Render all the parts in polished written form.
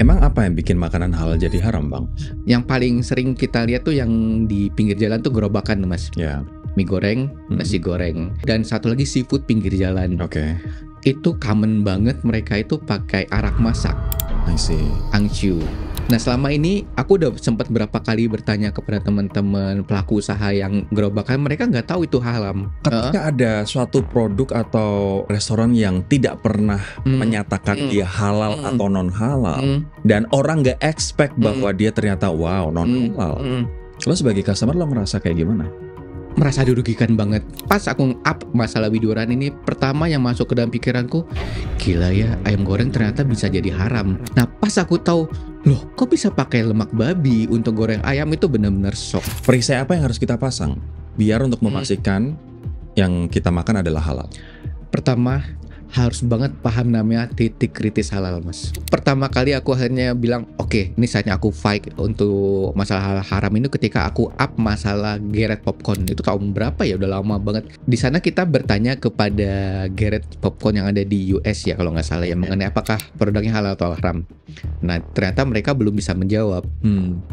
Emang apa yang bikin makanan halal jadi haram, Bang? Yang paling sering kita lihat tuh yang di pinggir jalan tuh gerobakan, Mas. Ya, Mie goreng, nasi goreng, dan satu lagi seafood pinggir jalan. oke. Itu common banget mereka itu pakai arak masak, I see. angciu. Nah, selama ini aku udah sempat berapa kali bertanya kepada teman-teman pelaku usaha yang gerobakan, mereka nggak tahu itu haram. Ketika ada suatu produk atau restoran yang tidak pernah menyatakan dia halal atau non halal, dan orang nggak expect bahwa dia ternyata wow non halal, lo sebagai customer lo merasa kayak gimana? Merasa dirugikan banget. Pas aku up masalah widuran ini, pertama yang masuk ke dalam pikiranku, gila ya, ayam goreng ternyata bisa jadi haram. Nah, pas aku tahu, loh kok bisa pakai lemak babi untuk goreng ayam, itu benar-benar shock. Perisai apa yang harus kita pasang biar untuk memastikan yang kita makan adalah halal? Pertama, harus banget paham namanya titik kritis halal, Mas. Pertama kali aku akhirnya bilang, oke, ini saatnya aku fight untuk masalah haram ini ketika aku up masalah Garrett Popcorn. Itu tahun berapa ya? Udah lama banget. Di sana kita bertanya kepada Garrett Popcorn yang ada di US ya, kalau nggak salah ya, mengenai apakah produknya halal atau haram. Nah, ternyata mereka belum bisa menjawab.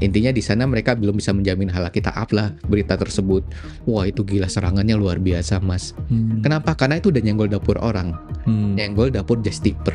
Intinya di sana mereka belum bisa menjamin halal. Kita up lah berita tersebut. Wah, itu gila, serangannya luar biasa, Mas. Kenapa? Karena itu udah nyenggol dapur orang. Nyenggol dapur just tipper.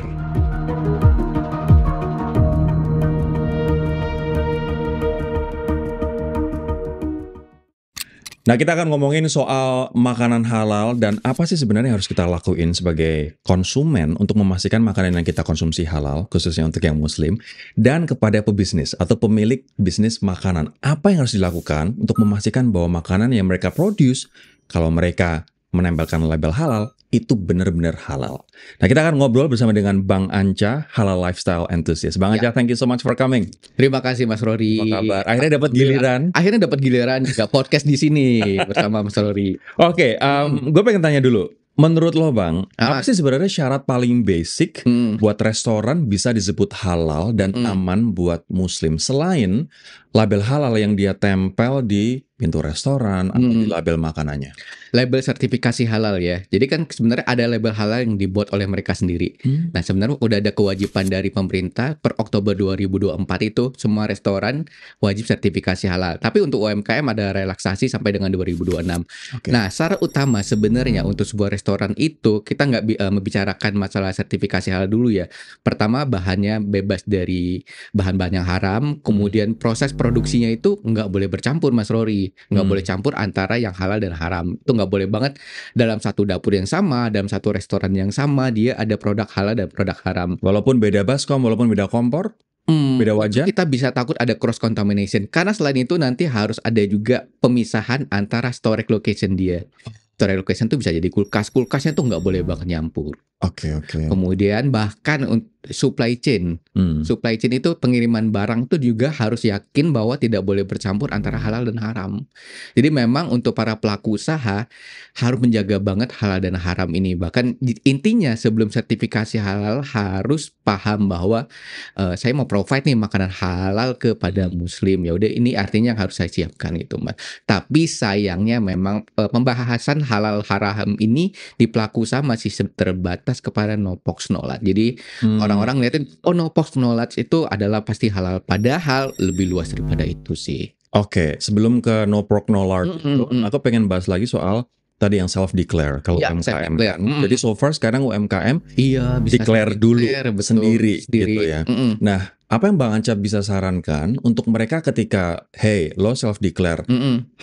Nah, kita akan ngomongin soal makanan halal dan apa sih sebenarnya yang harus kita lakuin sebagai konsumen untuk memastikan makanan yang kita konsumsi halal, khususnya untuk yang muslim, dan kepada pebisnis atau pemilik bisnis makanan. Apa yang harus dilakukan untuk memastikan bahwa makanan yang mereka produce, kalau mereka menempelkan label halal, itu benar-benar halal. Nah, kita akan ngobrol bersama dengan Bang Anca, Halal Lifestyle Enthusiast. Bang Anca, thank you so much for coming. Terima kasih, Mas Rory. Apa kabar? Akhirnya dapat giliran. Akhirnya dapat giliran juga podcast di sini bersama Mas Rory. Oke, gue pengen tanya dulu. Menurut lo, Bang, apa sih sebenarnya syarat paling basic buat restoran bisa disebut halal dan aman buat muslim selain label halal yang dia tempel di pintu restoran atau di label makanannya? Label sertifikasi halal ya. Jadi kan sebenarnya ada label halal yang dibuat oleh mereka sendiri. Nah, sebenarnya udah ada kewajiban dari pemerintah per Oktober 2024 itu semua restoran wajib sertifikasi halal. Tapi untuk UMKM ada relaksasi sampai dengan 2026. Oke. Nah, syarat utama sebenarnya untuk sebuah restoran itu kita nggak membicarakan masalah sertifikasi halal dulu ya. Pertama, bahannya bebas dari bahan-bahan yang haram. Kemudian proses produksinya itu nggak boleh bercampur, Mas Rory. Nggak boleh campur antara yang halal dan haram. Itu nggak boleh banget dalam satu dapur yang sama, dalam satu restoran yang sama, dia ada produk halal dan produk haram. Walaupun beda baskom, walaupun beda kompor, beda wajan. Kita bisa takut ada cross contamination. Karena selain itu nanti harus ada juga pemisahan antara storage location dia. Storage location tuh bisa jadi kulkas. Kulkasnya tuh nggak boleh banget nyampur. Oke. Kemudian bahkan supply chain. Supply chain itu pengiriman barang tuh juga harus yakin bahwa tidak boleh bercampur antara halal dan haram. Jadi memang untuk para pelaku usaha harus menjaga banget halal dan haram ini. Bahkan intinya sebelum sertifikasi halal harus paham bahwa saya mau provide nih makanan halal kepada muslim. Ya udah, ini artinya yang harus saya siapkan gitu, Mas. Tapi sayangnya memang pembahasan halal haram ini di pelaku usaha masih terbatas kepada no pox no lard. Jadi orang-orang ngeliatin, oh no pox no lard itu adalah pasti halal. Padahal lebih luas daripada itu sih. Oke, sebelum ke no pork no lard, aku pengen bahas lagi soal tadi yang self declare kalau Ya, UMKM. self-declare. Jadi so far sekarang UMKM Iya, bisa declare dulu betul, sendiri gitu ya. Nah, apa yang Bang Anca bisa sarankan untuk mereka ketika, hey, lo self declare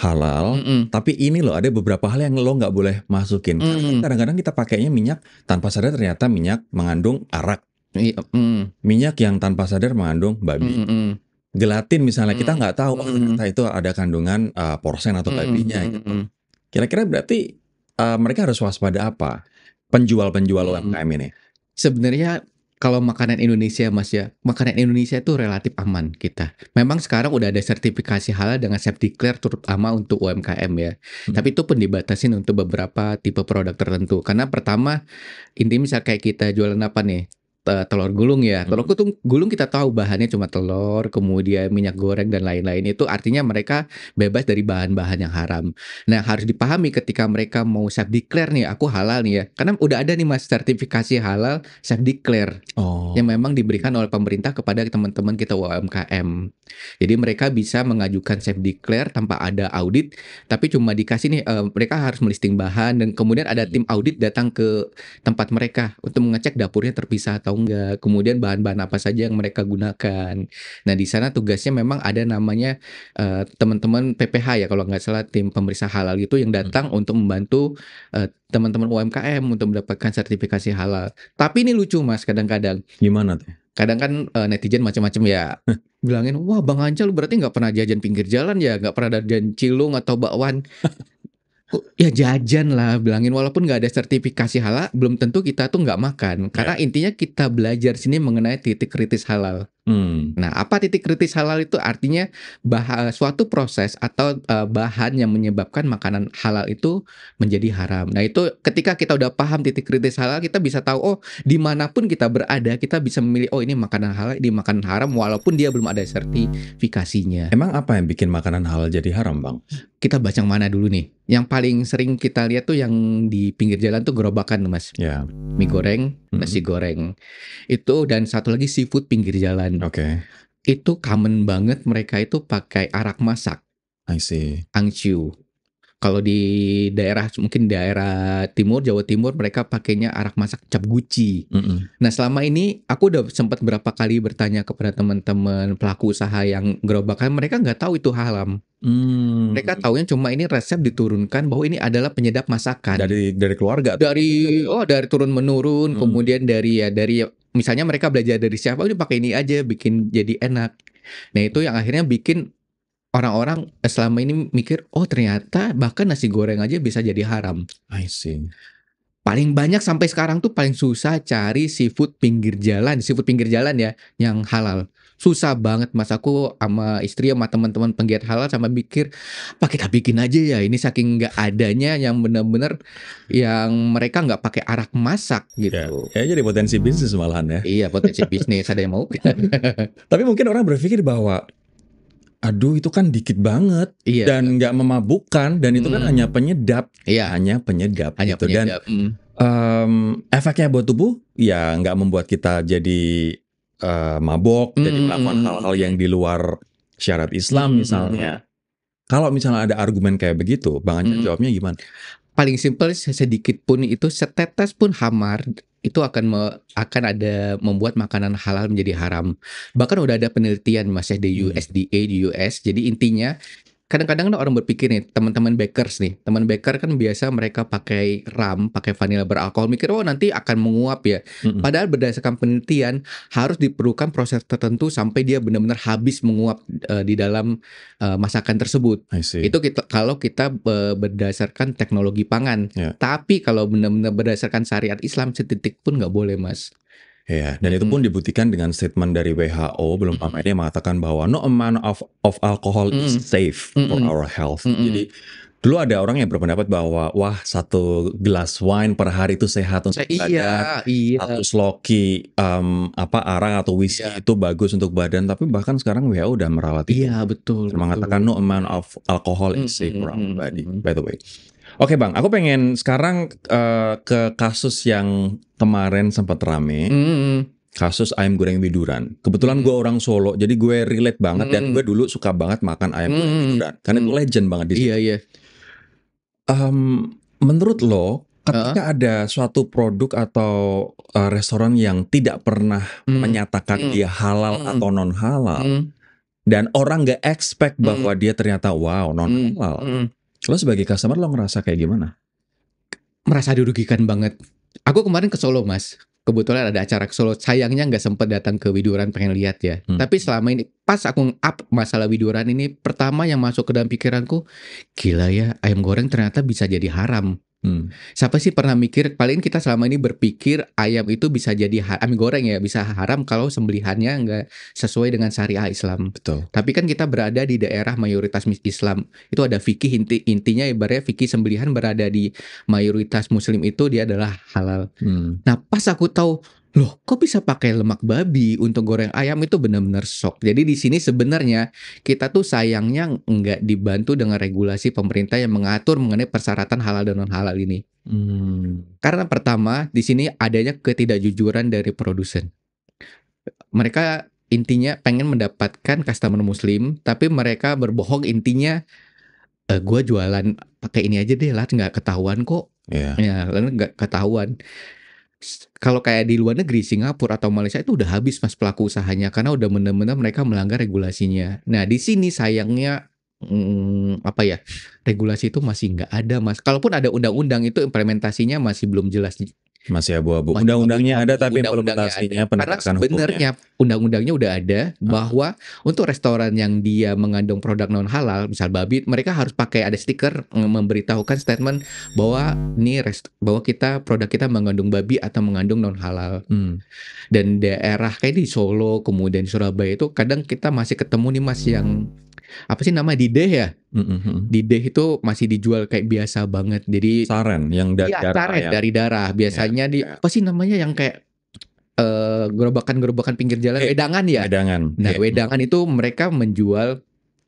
halal, tapi ini lo ada beberapa hal yang lo nggak boleh masukin. Karena kadang-kadang kita pakainya minyak tanpa sadar ternyata minyak mengandung arak. Minyak yang tanpa sadar mengandung babi. Gelatin misalnya kita nggak tahu, oh ternyata itu ada kandungan porsen atau babinya gitu. Kira-kira berarti mereka harus waspada apa penjual-penjual UMKM ini? Sebenarnya kalau makanan Indonesia, Mas ya, makanan Indonesia itu relatif aman kita. Memang sekarang udah ada sertifikasi halal dengan self declare terutama untuk UMKM ya. Tapi itu pun dibatasin untuk beberapa tipe produk tertentu. Karena pertama, intinya misal kayak kita jualan apa nih? telur gulung ya. Telur gulung kita tahu bahannya cuma telur, kemudian minyak goreng dan lain-lain. Itu artinya mereka bebas dari bahan-bahan yang haram. Nah, harus dipahami ketika mereka mau self declare nih, aku halal nih ya. Karena udah ada nih Mas sertifikasi halal self declare yang memang diberikan oleh pemerintah kepada teman-teman kita UMKM. Jadi mereka bisa mengajukan self declare tanpa ada audit, tapi cuma dikasih nih mereka harus melisting bahan dan kemudian ada tim audit datang ke tempat mereka untuk mengecek dapurnya terpisah atau enggak, kemudian bahan-bahan apa saja yang mereka gunakan. Nah, di sana tugasnya memang ada namanya teman-teman PPH ya kalau nggak salah, tim pemeriksa halal gitu yang datang untuk membantu teman-teman UMKM untuk mendapatkan sertifikasi halal. Tapi ini lucu Mas kadang-kadang. Gimana tuh? Kadang kan netizen macam-macam ya. Bilangin, wah Bang Anca lu berarti nggak pernah jajan pinggir jalan ya, nggak pernah jajan cilung atau bakwan. Ya jajan lah, bilangin walaupun nggak ada sertifikasi halal, belum tentu kita tuh nggak makan. Karena intinya kita belajar sini mengenai titik kritis halal. Nah, apa titik kritis halal itu? Artinya suatu proses atau bahan yang menyebabkan makanan halal itu menjadi haram. Nah, itu ketika kita udah paham titik kritis halal, kita bisa tahu, oh dimanapun kita berada, kita bisa memilih, oh ini makanan halal, ini makanan haram, walaupun dia belum ada sertifikasinya. Emang apa yang bikin makanan halal jadi haram, Bang? Kita baca yang mana dulu nih? Yang paling sering kita lihat tuh yang di pinggir jalan tuh gerobakan, Mas. Ya. Mie goreng, nasi goreng. Itu dan satu lagi seafood pinggir jalan. Oke. Itu common banget mereka itu pakai arak masak. I see. Angciu. Kalau di daerah mungkin daerah timur, Jawa Timur, mereka pakainya arak masak cap guci. Nah, selama ini aku udah sempat berapa kali bertanya kepada teman-teman pelaku usaha yang gerobakan, mereka nggak tahu itu haram. Mereka taunya cuma ini resep diturunkan bahwa ini adalah penyedap masakan. Dari keluarga. Dari turun menurun, kemudian dari misalnya mereka belajar dari siapa, udah pakai ini aja bikin jadi enak. Nah, itu yang akhirnya bikin orang-orang selama ini mikir, oh ternyata bahkan nasi goreng aja bisa jadi haram. I see. Paling banyak sampai sekarang tuh paling susah cari seafood pinggir jalan ya, yang halal. Susah banget Mas, aku sama istri sama teman-teman penggiat halal sama mikir, apa kita bikin aja ya, ini saking nggak adanya yang benar-benar yang mereka nggak pakai arak masak gitu. Ya jadi potensi bisnis malahan ya. Iya, potensi bisnis, ada yang mau. Tapi mungkin orang berpikir bahwa aduh itu kan dikit banget dan nggak memabukkan dan itu kan hanya penyedap, hanya penyedap gitu. Dan efeknya buat tubuh ya nggak membuat kita jadi mabok, jadi melakukan hal-hal yang di luar syariat Islam misalnya. Kalau misalnya ada argumen kayak begitu, Bang Anca jawabnya gimana? Paling simpel, sedikit pun itu, setetes pun hamar itu akan ada membuat makanan halal menjadi haram. Bahkan udah ada penelitian Mas ya di USDA di US. Jadi intinya kadang-kadang orang berpikir nih, teman-teman bakers nih, teman baker kan biasa mereka pakai ram, pakai vanila beralkohol, mikir oh nanti akan menguap ya. Padahal berdasarkan penelitian harus diperlukan proses tertentu sampai dia benar-benar habis menguap di dalam masakan tersebut. Itu kalau kita berdasarkan teknologi pangan. Tapi kalau benar-benar berdasarkan syariat Islam setitik pun nggak boleh Mas. Ya, dan itu pun dibuktikan dengan statement dari WHO belum lama ini mengatakan bahwa no amount of alcohol is safe for our health. Jadi dulu ada orang yang berpendapat bahwa wah satu gelas wine per hari itu sehat untuk badan, satu sloki arang atau whisky itu bagus untuk badan. Tapi bahkan sekarang WHO udah meralat itu. Iya betul. Mengatakan no amount of alcohol is safe for our body. By the way. Oke Bang, aku pengen sekarang ke kasus yang kemarin sempat rame, kasus ayam goreng widuran. Kebetulan gue orang Solo, jadi gue relate banget dan gue dulu suka banget makan ayam goreng widuran, karena itu legend banget di sini. Iya. Menurut lo, ketika ada suatu produk atau restoran yang tidak pernah menyatakan dia halal atau non halal, dan orang nggak expect bahwa dia ternyata wow non halal. Lo sebagai customer lo ngerasa kayak gimana? Merasa dirugikan banget. Aku kemarin ke Solo Mas. Kebetulan ada acara ke Solo. Sayangnya nggak sempat datang ke Widuran pengen lihat ya. Tapi selama ini pas aku up masalah Widuran ini, pertama yang masuk ke dalam pikiranku, gila ya ayam goreng ternyata bisa jadi haram. Siapa sih pernah mikir, paling kita selama ini berpikir ayam itu bisa jadi ayam goreng ya bisa haram kalau sembelihannya nggak sesuai dengan syariah Islam. Betul. Tapi kan kita berada di daerah mayoritas Islam. Itu ada fikih intinya ibaratnya fikih sembelihan berada di mayoritas Muslim itu dia adalah halal. Nah pas aku tahu Loh, kok bisa pakai lemak babi untuk goreng ayam? Itu benar-benar shock. Jadi di sini sebenarnya kita tuh sayangnya nggak dibantu dengan regulasi pemerintah yang mengatur mengenai persyaratan halal dan non halal ini. Karena pertama, di sini adanya ketidakjujuran dari produsen. Mereka intinya pengen mendapatkan customer muslim, tapi mereka berbohong intinya, "Gua jualan pakai ini aja deh, lah nggak ketahuan kok." Iya. Ya, lalu nggak ketahuan. Kalau kayak di luar negeri, Singapura atau Malaysia itu udah habis Mas pelaku usahanya, karena udah bener-bener mereka melanggar regulasinya. Nah, di sini sayangnya, apa ya, regulasi itu masih nggak ada Mas. Kalaupun ada undang-undang itu implementasinya masih belum jelas. Masih abu-abu. Masih Undang-undangnya ada tapi undang-undangnya ada. implementasinya Karena penegakan hukumnya. sebenarnya undang-undangnya udah ada bahwa untuk restoran yang dia mengandung produk non halal, misal babi, mereka harus pakai ada stiker memberitahukan statement bahwa bahwa produk kita mengandung babi atau mengandung non halal. Dan daerah kayak di Solo, kemudian Surabaya itu kadang kita masih ketemu nih Mas yang apa sih nama Dideh ya? Dideh itu masih dijual kayak biasa banget. Jadi Saren yang dari iya, darah saren dari darah. Biasanya di apa sih namanya yang kayak gerobakan-gerobakan pinggir jalan, wedangan ya? Wedangan. Nah, wedangan itu mereka menjual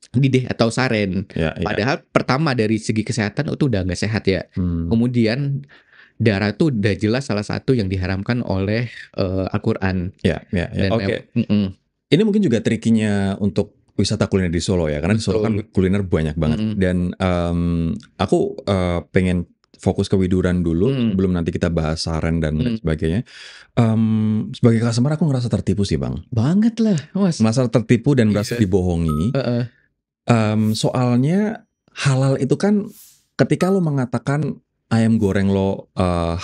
dideh atau saren. Padahal pertama dari segi kesehatan itu udah nggak sehat ya. Kemudian darah itu udah jelas salah satu yang diharamkan oleh Al-Quran. Oke. Ini mungkin juga trikinya untuk wisata kuliner di Solo ya, karena di Solo kan kuliner banyak banget. Dan aku pengen fokus ke Widuran dulu sebelum nanti kita bahas Saren dan sebagainya. Sebagai customer aku ngerasa tertipu sih Bang. Banget lah Mas. Merasa tertipu dan merasa dibohongi. Soalnya halal itu kan ketika lo mengatakan ayam goreng lo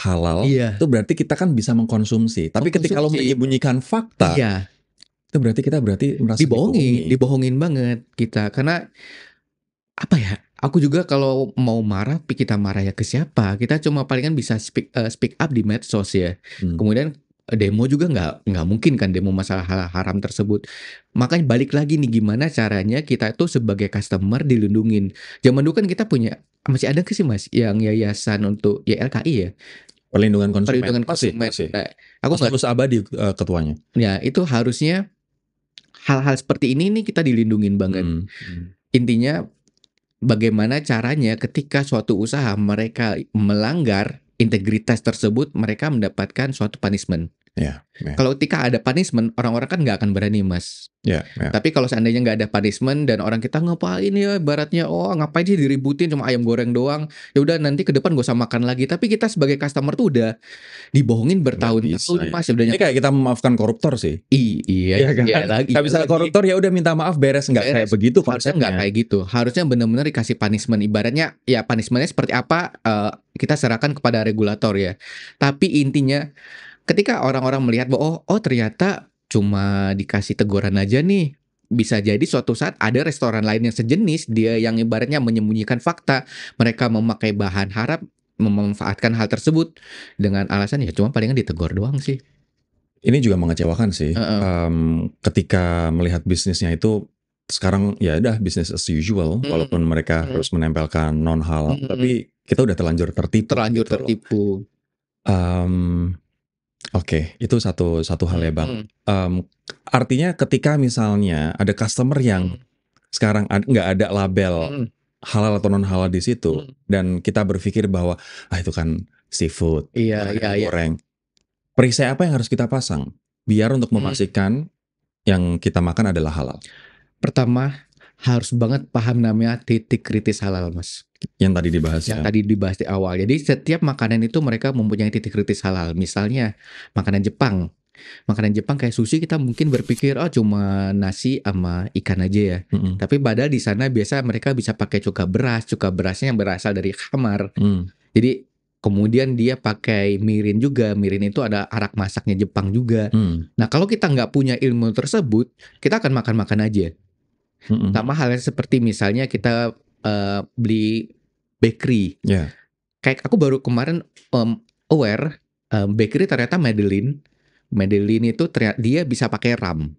halal, itu berarti kita kan bisa mengkonsumsi. Tapi ketika lo menyembunyikan fakta, itu berarti kita merasa dibohongin banget kita. Karena apa ya? Aku juga kalau mau marah, kita marah ya ke siapa? Kita cuma palingan bisa speak up di medsos ya. Kemudian demo juga nggak mungkin kan demo masalah hal haram tersebut. Makanya balik lagi nih gimana caranya kita itu sebagai customer dilindungin. Zaman dulu kan kita punya, masih ada ke sih Mas yang yayasan untuk YLKI ya? Perlindungan konsumen. Perlindungan konsumen. Nah, aku harus abadi ketuanya. Ya, itu harusnya hal-hal seperti ini nih kita dilindungin banget. Intinya bagaimana caranya ketika suatu usaha mereka melanggar integritas tersebut, mereka mendapatkan suatu punishment. Kalau ketika ada punishment, orang-orang kan nggak akan berani Mas. Tapi kalau seandainya nggak ada punishment dan orang kita ngapain ya, baratnya ngapain sih diributin cuma ayam goreng doang, ya udah nanti ke depan gak usah makan lagi. Tapi kita sebagai customer tuh udah dibohongin bertahun-tahun Mas. Ini kayak kita memaafkan koruptor sih. Iya kan? Lagi. Gak bisa koruptor ya udah minta maaf beres, nggak kayak begitu konsepnya. Nggak kayak gitu. Harusnya benar-benar dikasih punishment. Ibaratnya ya punishmentnya seperti apa kita serahkan kepada regulator ya. Tapi intinya ketika orang-orang melihat bahwa ternyata cuma dikasih teguran aja nih, bisa jadi suatu saat ada restoran lain yang sejenis, dia yang ibaratnya menyembunyikan fakta, mereka memakai bahan haram, memanfaatkan hal tersebut dengan alasan ya cuma palingan ditegur doang sih. Ini juga mengecewakan sih. Ketika melihat bisnisnya itu sekarang ya udah business as usual, walaupun mereka harus menempelkan non halal, tapi kita udah terlanjur tertipu. Oke, itu satu hal ya Bang. Artinya ketika misalnya ada customer yang sekarang nggak ada label halal atau non halal di situ, dan kita berpikir bahwa itu kan seafood, goreng. Perisai apa yang harus kita pasang biar untuk memastikan yang kita makan adalah halal? Pertama, harus banget paham namanya titik kritis halal Mas. Yang tadi dibahas tadi dibahas di awal. Jadi setiap makanan itu mereka mempunyai titik kritis halal. Misalnya makanan Jepang. Makanan Jepang kayak sushi kita mungkin berpikir cuma nasi sama ikan aja ya. Tapi padahal di sana biasa mereka bisa pakai cuka berasnya yang berasal dari kamar. Jadi kemudian dia pakai mirin juga. Mirin itu ada arak masaknya Jepang juga. Nah, kalau kita nggak punya ilmu tersebut, kita akan makan-makan aja. Sama halnya seperti misalnya kita beli bakery. Kayak aku baru kemarin aware bakery ternyata Madeline itu ternyata dia bisa pakai ram.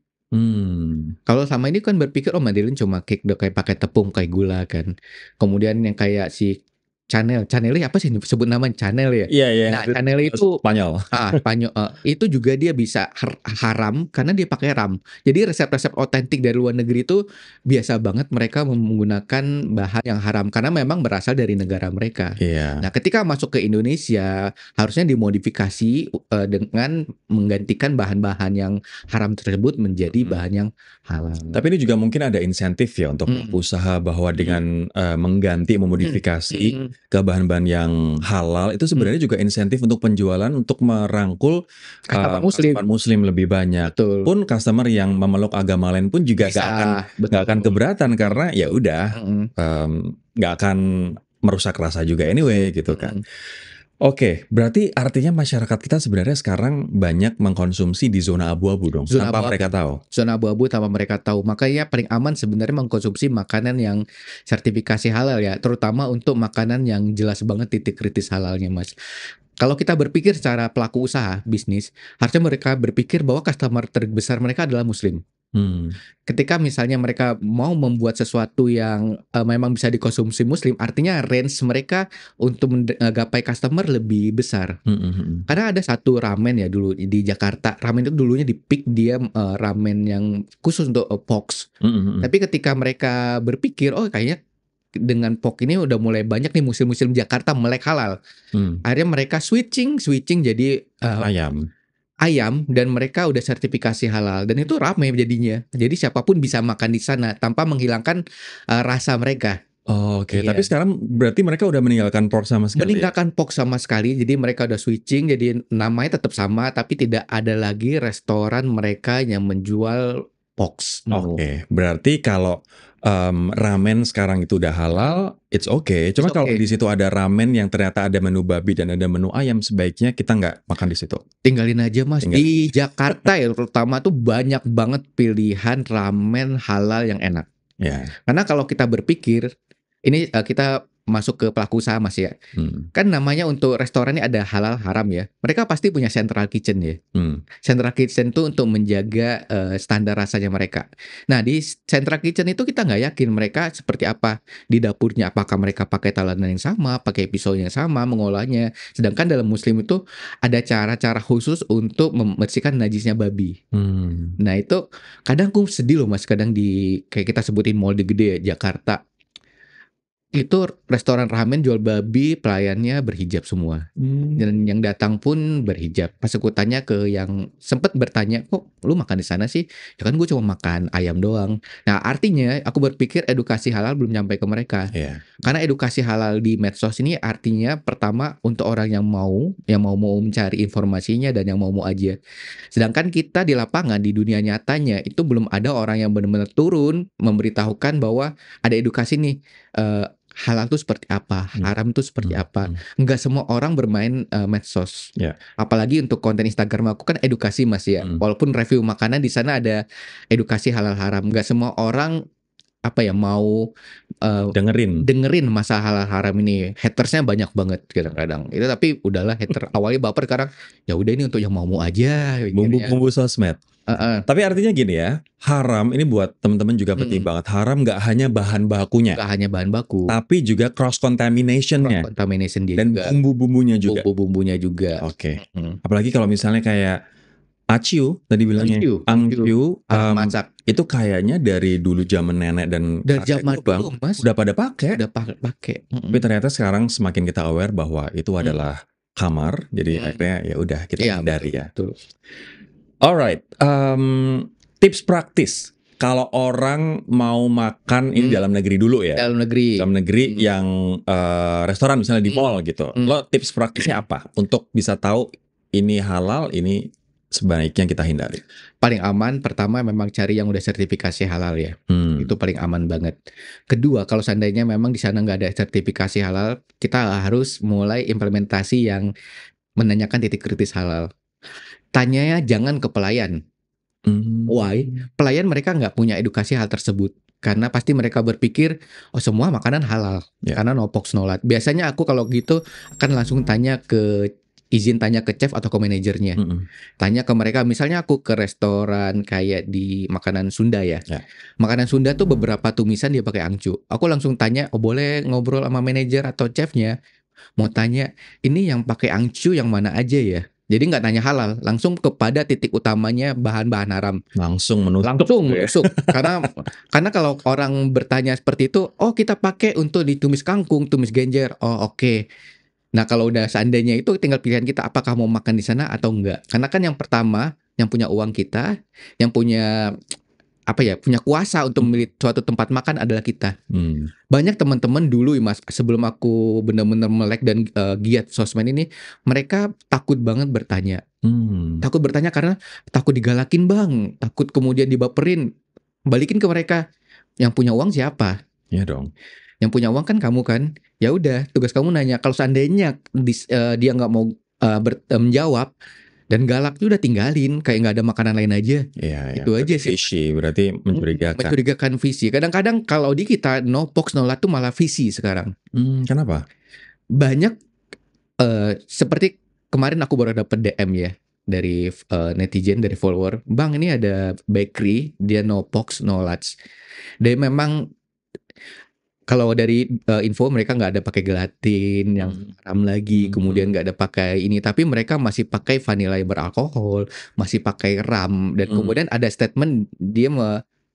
Kalau sama ini kan berpikir Madeline cuma cake kayak pakai tepung kayak gula kan. Kemudian yang kayak si Chanelly apa sih sebut nama channel ya? Iya, iya, Nah, Chanelly itu Spanyol. Spanyol, itu juga dia bisa haram karena dia pakai RAM. Jadi resep-resep otentik dari luar negeri itu biasa banget mereka menggunakan bahan yang haram karena memang berasal dari negara mereka. Iya. Nah, ketika masuk ke Indonesia harusnya dimodifikasi dengan menggantikan bahan-bahan yang haram tersebut menjadi bahan yang halal. Tapi ini juga mungkin ada insentif ya untuk usaha bahwa dengan mengganti, memodifikasi ke bahan-bahan yang halal itu sebenarnya juga insentif untuk penjualan untuk merangkul customer muslim lebih banyak. Betul. Pun customer yang memeluk agama lain pun juga nggak akan keberatan karena ya udah nggak akan merusak rasa juga anyway gitu kan. Oke, berarti artinya masyarakat kita sebenarnya sekarang banyak mengkonsumsi di zona abu-abu dong, tanpa mereka tahu. Zona abu-abu tanpa mereka tahu. Makanya paling aman sebenarnya mengkonsumsi makanan yang sertifikasi halal ya, terutama untuk makanan yang jelas banget titik kritis halalnya, Mas. Kalau kita berpikir secara pelaku usaha bisnis, harusnya mereka berpikir bahwa customer terbesar mereka adalah Muslim. Ketika misalnya mereka mau membuat sesuatu yang memang bisa dikonsumsi Muslim, artinya range mereka untuk menggapai customer lebih besar. Karena ada satu ramen ya dulu di Jakarta, ramen itu dulunya di Peak dia ramen yang khusus untuk POX. Tapi ketika mereka berpikir, oh kayaknya dengan POK ini udah mulai banyak nih muslim-muslim Jakarta melek halal. Akhirnya mereka switching jadi ayam dan mereka udah sertifikasi halal dan itu ramai jadinya. Jadi siapapun bisa makan di sana tanpa menghilangkan rasa mereka. Oke. Tapi sekarang berarti mereka udah meninggalkan pork sama sekali. Meninggalkan pork sama sekali. Jadi mereka udah switching jadi namanya tetap sama tapi tidak ada lagi restoran mereka yang menjual pork. Oke. Berarti kalau ramen sekarang itu udah halal, it's okay. Cuma kalau di situ ada ramen yang ternyata ada menu babi dan ada menu ayam, sebaiknya kita nggak makan di situ. Tinggalin aja, Mas. Di Jakarta ya terutama tuh banyak banget pilihan ramen halal yang enak. Ya. Karena kalau kita berpikir, ini kita masuk ke pelaku usaha, Mas ya. Kan namanya untuk restoran ini ada halal haram ya. Mereka pasti punya central kitchen ya. Central kitchen itu untuk menjaga standar rasanya mereka. Nah di central kitchen itu kita nggak yakin mereka seperti apa di dapurnya. Apakah mereka pakai teladan yang sama, pakai pisau yang sama mengolahnya. Sedangkan dalam Muslim itu ada cara-cara khusus untuk membersihkan najisnya babi. Nah itu kadang aku sedih loh Mas. Kadang di kayak kita sebutin mall gede ya, Jakarta. Itu restoran ramen jual babi, pelayannya berhijab semua. Dan yang datang pun berhijab. Pas aku tanya ke yang sempat bertanya, kok lu makan di sana sih? Ya kan gue cuma makan ayam doang. Nah artinya aku berpikir edukasi halal belum nyampe ke mereka. Karena edukasi halal di medsos ini artinya pertama untuk orang yang mau mencari informasinya dan yang mau aja. Sedangkan kita di lapangan di dunia nyatanya itu belum ada orang yang benar-benar turun memberitahukan bahwa ada edukasi nih. Halal itu seperti apa, haram itu seperti apa. Enggak semua orang bermain medsos. Apalagi untuk konten Instagram aku kan edukasi Mas ya. Walaupun review makanan di sana ada edukasi halal haram. Enggak semua orang mau dengerin masalah halal haram ini. Hatersnya banyak banget kadang-kadang. Itu tapi udahlah hater awalnya baper sekarang ya udah ini untuk yang mau aja. Bumbu-bumbu sosmed. Tapi artinya gini ya, haram ini buat teman-teman juga penting banget. Haram nggak hanya bahan bakunya, nggak hanya bahan baku, tapi juga cross contaminationnya, dan bumbu-bumbunya juga. Oke. Apalagi kalau misalnya kayak aciu tadi bilangnya, angciu, masak. Itu kayaknya dari dulu zaman nenek dan zaman dulu Mas udah pada pakai. Tapi ternyata sekarang semakin kita aware bahwa itu adalah kamar, jadi akhirnya ya udah kita hindari ya. Betul. Alright, tips praktis kalau orang mau makan ini dalam negeri dulu ya. Dalam negeri yang restoran misalnya di mall gitu. Lo tips praktisnya apa untuk bisa tahu ini halal, ini sebaiknya kita hindari? Paling aman pertama memang cari yang udah sertifikasi halal ya. Itu paling aman banget. Kedua, kalau seandainya memang di sana nggak ada sertifikasi halal, kita harus mulai implementasi yang menanyakan titik kritis halal. Tanyanya jangan ke pelayan. Why? Pelayan mereka nggak punya edukasi hal tersebut. Karena pasti mereka berpikir, oh semua makanan halal. Karena no pox no lat. Biasanya aku kalau gitu akan langsung tanya ke izin tanya ke chef atau ke manajernya. Tanya ke mereka, misalnya aku ke restoran kayak di makanan Sunda ya. Makanan Sunda tuh beberapa tumisan dia pakai angcu. Aku langsung tanya, oh boleh ngobrol sama manajer atau chefnya. Mau tanya, ini yang pakai angcu yang mana aja ya? Jadi nggak tanya halal, langsung kepada titik utamanya bahan-bahan haram. Langsung menusuk. Langsung menusuk. Karena kalau orang bertanya seperti itu, oh kita pakai untuk ditumis kangkung, tumis genjer. Oh oke. Nah kalau udah seandainya itu tinggal pilihan kita apakah mau makan di sana atau enggak. Karena kan yang pertama yang punya uang kita, yang punya punya kuasa untuk memilih suatu tempat makan adalah kita. Banyak teman-teman dulu Mas, sebelum aku benar-benar melek dan giat sosmed ini, mereka takut banget bertanya. Takut bertanya karena takut digalakin bang, takut kemudian dibaperin. Balikin ke mereka, yang punya uang siapa? Iya dong. Yang punya uang kan kamu kan. Ya udah, tugas kamu nanya. Kalau seandainya dia nggak mau menjawab dan galak, udah tinggalin, kayak nggak ada makanan lain aja. Iya, Itu aja sih. Fishy, berarti mencurigakan. Mencurigakan visi. Kadang-kadang kalau di kita no box no lat tuh malah visi sekarang. Kenapa? Banyak seperti kemarin aku baru dapet DM ya dari netizen, dari follower. Bang, ini ada bakery, dia no box no lats. Dia memang kalau dari info mereka nggak ada pakai gelatin yang haram lagi, kemudian nggak ada pakai ini, tapi mereka masih pakai vanilla yang beralkohol, masih pakai ram, dan kemudian ada statement dia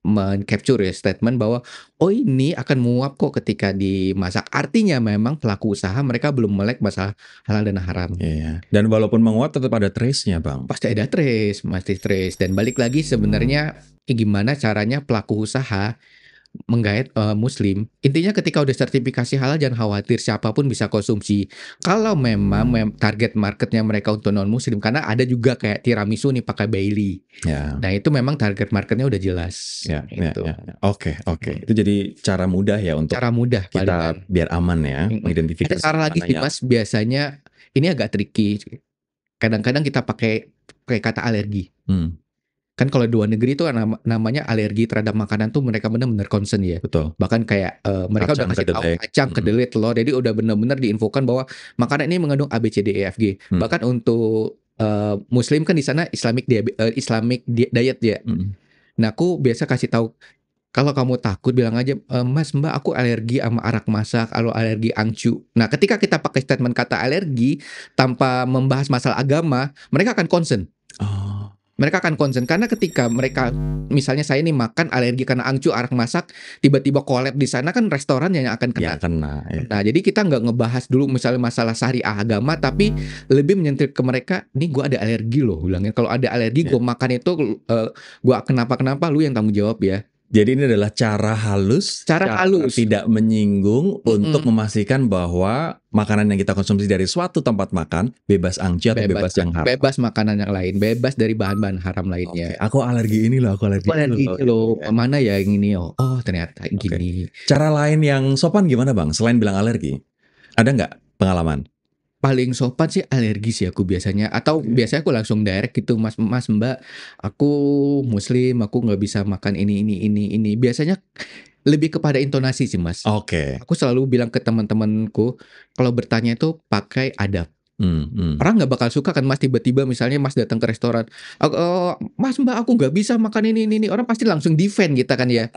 men-capture ya statement bahwa oh ini akan menguap kok ketika dimasak. Artinya memang pelaku usaha mereka belum melek masalah halal dan haram. Iya. Dan walaupun menguap tetap ada trace-nya bang. Pasti ada trace, masih trace. Dan balik lagi sebenarnya gimana caranya pelaku usaha menggait muslim. Intinya ketika udah sertifikasi halal jangan khawatir, siapapun bisa konsumsi. Kalau memang target marketnya mereka untuk non muslim, karena ada juga kayak tiramisu nih pakai Bailey. Nah itu memang target marketnya udah jelas. Gitu. Oke. Itu jadi cara mudah ya untuk kita biar aman ya mengidentifikasi. Ada cara lagi sih Mas, biasanya ini agak tricky. Kadang-kadang kita pakai kata alergi. Kan kalau di luar negeri itu namanya alergi terhadap makanan tuh mereka benar-benar concern ya. Betul. Bahkan kayak mereka udah kasih tahu kacang, kedelai, telur. Jadi udah benar-benar diinfokan bahwa makanan ini mengandung A, B, C, D, E, F, G. Bahkan untuk Muslim kan di sana Islamic diet ya. Nah aku biasa kasih tahu, kalau kamu takut bilang aja, Mas Mbak aku alergi sama arak masak, atau alergi angcu. Nah ketika kita pakai statement kata alergi tanpa membahas masalah agama, mereka akan concern. Mereka akan concern karena ketika mereka misalnya saya nih makan alergi karena angcu arak masak, tiba-tiba collab di sana kan restoran yang akan kena. Ya. Nah jadi kita nggak ngebahas dulu misalnya masalah syariah agama, tapi lebih menyentil ke mereka, nih gue ada alergi loh, bilangnya kalau ada alergi gue makan itu gue kenapa lu yang tanggung jawab ya. Jadi ini adalah cara halus tidak menyinggung untuk memastikan bahwa makanan yang kita konsumsi dari suatu tempat makan bebas angci atau bebas yang haram. Bebas makanan yang lain, bebas dari bahan-bahan haram lainnya. Aku alergi ini loh, aku alergi ini loh. Mana ya yang ini oh ternyata gini. Cara lain yang sopan gimana bang? Selain bilang alergi, ada nggak pengalaman? Paling sopan sih alergi sih aku biasanya, atau biasanya aku langsung direct gitu, Mas Mbak, aku muslim, aku nggak bisa makan ini. Biasanya lebih kepada intonasi sih Mas. Aku selalu bilang ke teman-temanku kalau bertanya itu pakai adab. Orang nggak bakal suka kan Mas, tiba-tiba misalnya Mas datang ke restoran, Mas Mbak aku nggak bisa makan ini, orang pasti langsung defend kita kan ya.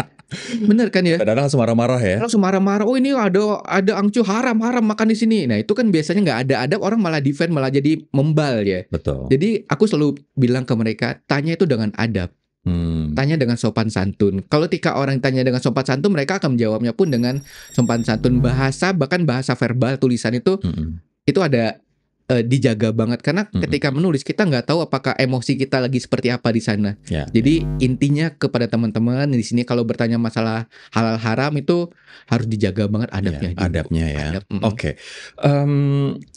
Bener kan ya? Kadang langsung marah-marah ya. Langsung marah-marah, oh ini ada angcu haram makan di sini. Nah itu kan biasanya nggak ada adab, orang malah defend, malah jadi membal ya. Betul. Jadi aku selalu bilang ke mereka, tanya itu dengan adab. Tanya dengan sopan santun. Kalau ketika orang tanya dengan sopan santun, mereka akan menjawabnya pun dengan sopan santun. Bahkan bahasa verbal tulisan itu ada dijaga banget karena ketika menulis kita nggak tahu apakah emosi kita lagi seperti apa di sana. Jadi intinya kepada teman-teman di sini kalau bertanya masalah halal haram itu harus dijaga banget adabnya. Adabnya ya. Oke.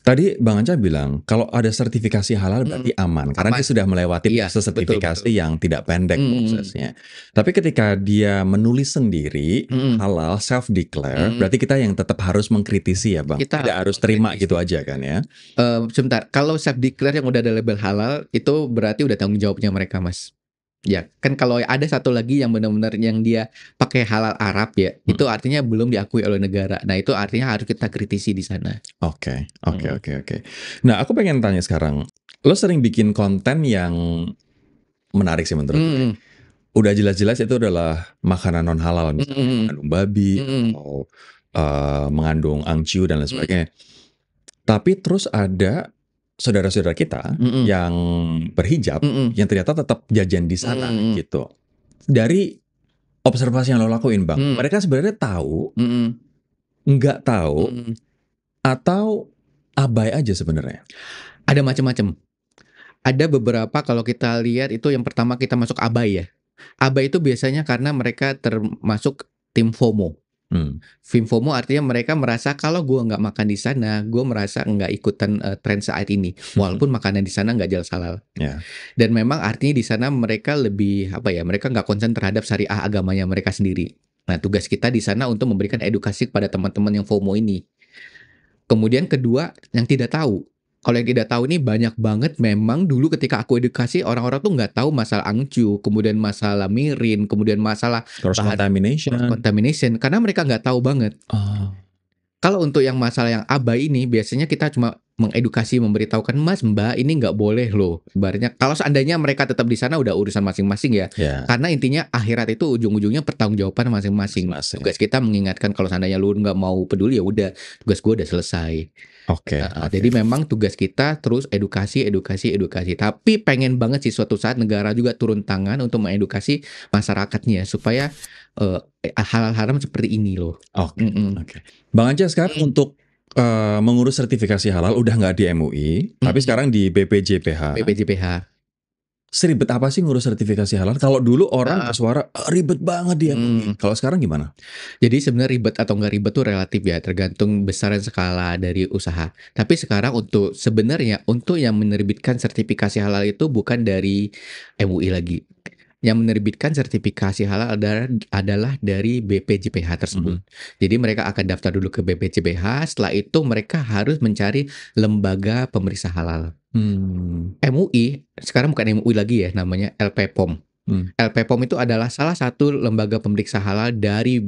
Tadi Bang Anca bilang kalau ada sertifikasi halal berarti aman karena dia sudah melewati proses sertifikasi yang tidak pendek prosesnya. Tapi ketika dia menulis sendiri halal self declare berarti kita yang tetap harus mengkritisi ya Bang. Kita tidak harus terima gitu aja kan ya. Sebentar, kalau self declare yang udah ada label halal itu berarti udah tanggung jawabnya mereka Mas. Ya, kan kalau ada satu lagi yang benar-benar yang dia pakai halal Arab ya, itu artinya belum diakui oleh negara. Nah, itu artinya harus kita kritisi di sana. Oke, oke, Mhm. oke, oke. Nah, aku pengen tanya sekarang, lo sering bikin konten yang menarik sih menurut gue. Mhm. Udah jelas-jelas itu adalah makanan non halal, misalnya Mhm. mengandung babi Mhm. atau mengandung angciu dan lain Mhm. sebagainya. Tapi terus ada saudara-saudara kita Mhm. yang berhijab Mhm. yang ternyata tetap jajan di sana Mhm. gitu. Dari observasi yang lo lakuin, Bang, Mhm. mereka sebenarnya tahu, Mhm. nggak tahu, Mhm. atau abai aja sebenarnya? Ada macam-macam. Ada beberapa kalau kita lihat itu yang pertama kita masuk abai ya. Abai itu biasanya karena mereka termasuk tim FOMO. Hmm, Tim FOMO artinya mereka merasa kalau gua nggak makan di sana, gua merasa nggak ikutan, tren saat ini, walaupun makanan di sana nggak jelas halal. ya. Dan memang artinya di sana mereka lebih, apa ya, mereka nggak konsen terhadap syariah agamanya mereka sendiri. Nah, tugas kita di sana untuk memberikan edukasi kepada teman-teman yang FOMO ini. Kemudian kedua, yang tidak tahu. Kalau yang tidak tahu ini banyak banget memang dulu ketika aku edukasi orang-orang tuh nggak tahu masalah angcu, kemudian masalah mirin, kemudian masalah Cross bahan cross contamination. contamination karena mereka nggak tahu banget. Oh, Kalau untuk yang masalah yang abai ini biasanya kita cuma mengedukasi, memberitahukan, "Mas, Mbak, ini nggak boleh loh." Ibaratnya kalau seandainya mereka tetap di sana udah urusan masing-masing ya. ya, Karena intinya akhirat itu ujung-ujungnya pertanggungjawaban masing-masing. masing-masing. Tugas kita mengingatkan kalau seandainya lu nggak mau peduli ya udah, tugas gue udah selesai. Oke, Heeh, oke. jadi memang tugas kita terus edukasi, edukasi, edukasi. Tapi pengen banget sih suatu saat negara juga turun tangan untuk mengedukasi masyarakatnya supaya, hal-hal haram seperti ini loh. Oke, Mhm. oke. Bang Anca sekarang Mhm. untuk mengurus sertifikasi halal udah nggak di MUI, tapi Mhm. sekarang di BPJPH. BPJPH. Seribet apa sih ngurus sertifikasi halal? Kalau dulu orang Heeh. bersuara, "Ah, ribet banget di MUI." Mhm. Kalau sekarang gimana? Jadi sebenarnya ribet atau nggak ribet tuh relatif ya, tergantung besar dan skala dari usaha. Tapi sekarang untuk sebenarnya untuk yang menerbitkan sertifikasi halal itu bukan dari MUI lagi. Yang menerbitkan sertifikasi halal adalah dari BPJPH tersebut. Mhm. Jadi mereka akan daftar dulu ke BPJPH, setelah itu mereka harus mencari lembaga pemeriksa halal. Hmm. MUI, sekarang bukan MUI lagi ya, namanya LPPOM. Hmm. LPPOM itu adalah salah satu lembaga pemeriksa halal dari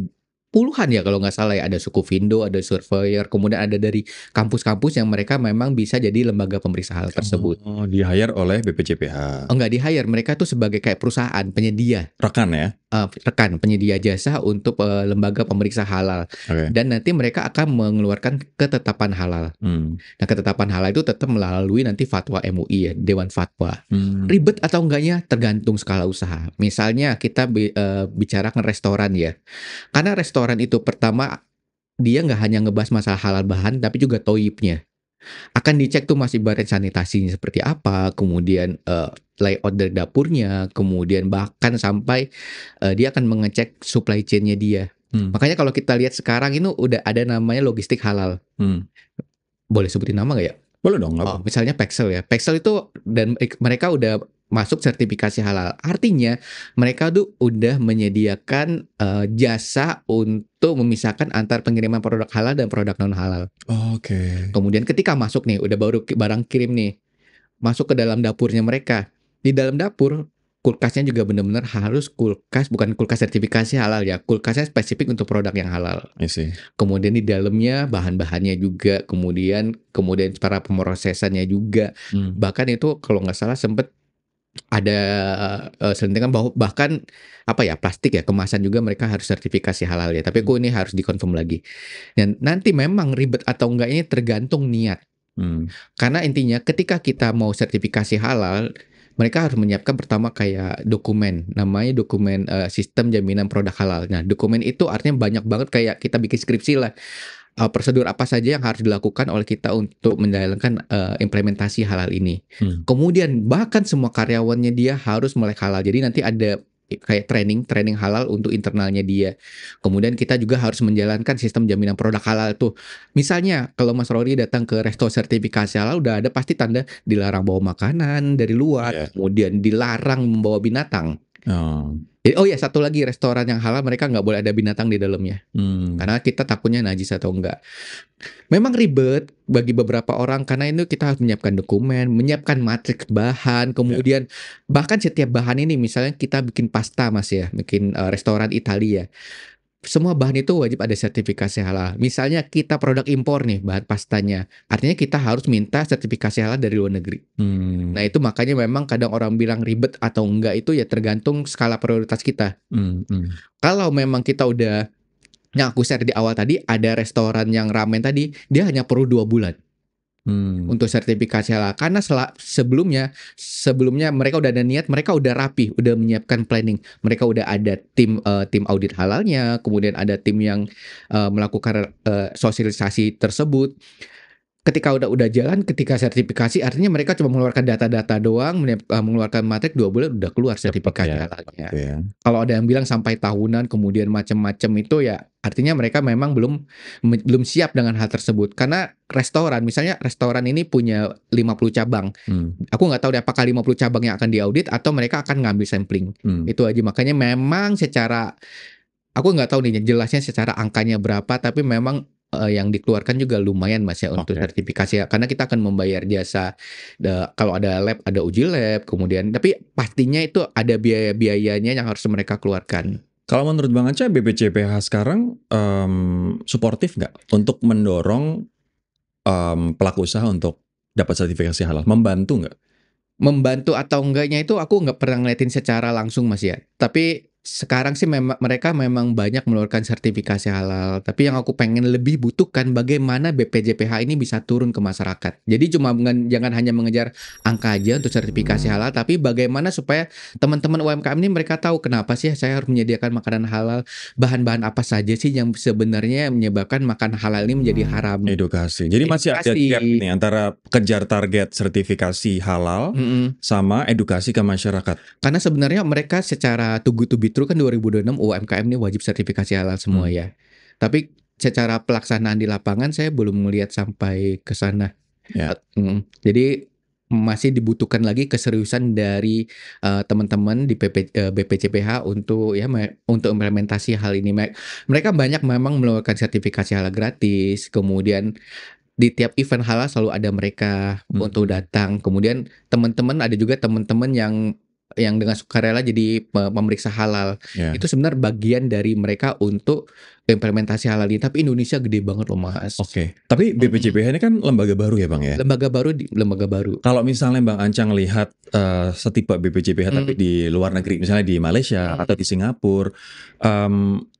puluhan ya kalau nggak salah ya, ada Sukuvindo, ada Surveyor, kemudian ada dari kampus-kampus yang mereka memang bisa jadi lembaga pemeriksa halal tersebut. Oh, di-hire oleh BPJPH. Enggak di-hire, mereka tuh sebagai kayak perusahaan penyedia. Rekan ya? Rekan penyedia jasa untuk, lembaga pemeriksa halal Oke. dan nanti mereka akan mengeluarkan ketetapan halal. Hmm. Nah, ketetapan halal itu tetap melalui nanti fatwa MUI ya, Dewan Fatwa. Hmm. Ribet atau enggaknya tergantung skala usaha. Misalnya kita bicarakan restoran ya, karena restoran itu pertama dia nggak hanya ngebahas masalah halal bahan, tapi juga toyibnya. Akan dicek tuh Mas ibarat sanitasinya seperti apa, kemudian, layout dari dapurnya, kemudian bahkan sampai, dia akan mengecek supply chain-nya dia. Hmm. Makanya kalau kita lihat sekarang ini udah ada namanya logistik halal. Hmm. Boleh sebutin nama nggak ya? Boleh dong, nggak Oh, apa. misalnya Pexel ya. Pexel itu dan mereka udah masuk sertifikasi halal. Artinya mereka tuh udah menyediakan, jasa untuk memisahkan antar pengiriman produk halal dan produk non halal. Oke. Kemudian ketika masuk nih, udah baru barang kirim nih, masuk ke dalam dapurnya mereka. Di dalam dapur, kulkasnya juga benar-benar harus kulkas, bukan kulkas sertifikasi halal ya, kulkasnya spesifik untuk produk yang halal. I see. Kemudian di dalamnya bahan-bahannya juga, kemudian para pemrosesannya juga. Hmm. Bahkan itu kalau nggak salah sempet ada, selentingan bahwa bahkan, apa ya, plastik ya, kemasan juga mereka harus sertifikasi halal ya, tapi ini harus dikonfirm lagi. Dan nanti memang ribet atau enggak ini tergantung niat. Hmm. Karena intinya ketika kita mau sertifikasi halal, mereka harus menyiapkan pertama kayak dokumen, namanya dokumen, sistem jaminan produk halal. Nah, dokumen itu artinya banyak banget kayak kita bikin skripsi lah, prosedur apa saja yang harus dilakukan oleh kita untuk menjalankan, implementasi halal ini. Hmm. Kemudian bahkan semua karyawannya dia harus melek halal. Jadi nanti ada kayak training halal untuk internalnya dia. Kemudian kita juga harus menjalankan sistem jaminan produk halal tuh. Misalnya kalau Mas Rory datang ke resto sertifikasi halal udah ada pasti tanda dilarang bawa makanan dari luar, Iya. kemudian dilarang membawa binatang. Oh. Oh ya, satu lagi, restoran yang halal mereka nggak boleh ada binatang di dalamnya. Karena kita takutnya najis atau enggak. Memang ribet bagi beberapa orang karena itu kita harus menyiapkan dokumen, menyiapkan matriks bahan, kemudian bahkan setiap bahan ini misalnya kita bikin pasta Mas ya, bikin restoran Italia. Semua bahan itu wajib ada sertifikasi halal. Misalnya kita produk impor nih bahan pastanya, artinya kita harus minta sertifikasi halal dari luar negeri. Nah itu makanya memang kadang orang bilang ribet atau enggak itu ya tergantung skala prioritas kita. Kalau memang kita udah, yang aku share di awal tadi, ada restoran yang ramen tadi, dia hanya perlu 2 bulan untuk sertifikasi halal. Karena sebelumnya mereka udah ada niat, mereka udah rapi, udah menyiapkan planning. Mereka udah ada tim audit halalnya, kemudian ada tim yang melakukan sosialisasi tersebut. Ketika udah jalan, ketika sertifikasi, artinya mereka cuma mengeluarkan data-data doang, mengeluarkan matrik 2 bulan udah keluar sertifikasi halalnya. Kalau ada yang bilang sampai tahunan, kemudian macam-macam itu ya, artinya mereka memang belum siap dengan hal tersebut. Karena restoran, misalnya restoran ini punya 50 cabang. Aku nggak tahu deh apakah 50 cabang yang akan diaudit atau mereka akan ngambil sampling. Itu aja. Makanya memang secara, aku nggak tahu nih jelasnya secara angkanya berapa, tapi memang yang dikeluarkan juga lumayan Mas ya untuk sertifikasi ya. Karena kita akan membayar jasa, kalau ada lab, ada uji lab, kemudian tapi pastinya itu ada biaya-biayanya yang harus mereka keluarkan. Kalau menurut Bang Anca, BPJPH sekarang suportif nggak untuk mendorong pelaku usaha untuk dapat sertifikasi halal? Membantu nggak? Membantu atau enggaknya itu aku nggak pernah ngeliatin secara langsung Mas ya. Tapi sekarang sih mereka memang banyak mengeluarkan sertifikasi halal. Tapi yang aku pengen lebih butuhkan bagaimana BPJPH ini bisa turun ke masyarakat. Jadi jangan hanya mengejar angka aja untuk sertifikasi halal, tapi bagaimana supaya teman-teman UMKM ini mereka tahu kenapa sih saya harus menyediakan makanan halal, bahan-bahan apa saja sih yang sebenarnya menyebabkan makanan halal ini menjadi haram. Edukasi. Jadi masih ada gap nih antara kejar target sertifikasi halal sama edukasi ke masyarakat. Karena sebenarnya mereka secara too good to be true kan 2026 UMKM ini wajib sertifikasi halal semua ya. Tapi secara pelaksanaan di lapangan saya belum melihat sampai ke sana. Jadi masih dibutuhkan lagi keseriusan dari teman-teman di BPJPH untuk implementasi hal ini. Mereka banyak memang melakukan sertifikasi halal gratis, kemudian di tiap event halal selalu ada mereka untuk datang. Kemudian ada juga teman-teman yang dengan sukarela jadi pemeriksa halal. Itu sebenarnya bagian dari mereka untuk implementasi halal ini. Tapi Indonesia gede banget loh Mas. Tapi BPJPH ini kan lembaga baru ya Bang ya? Lembaga baru. Kalau misalnya Bang Anca ngelihat setipe BPJPH tapi di luar negeri, misalnya di Malaysia atau di Singapura,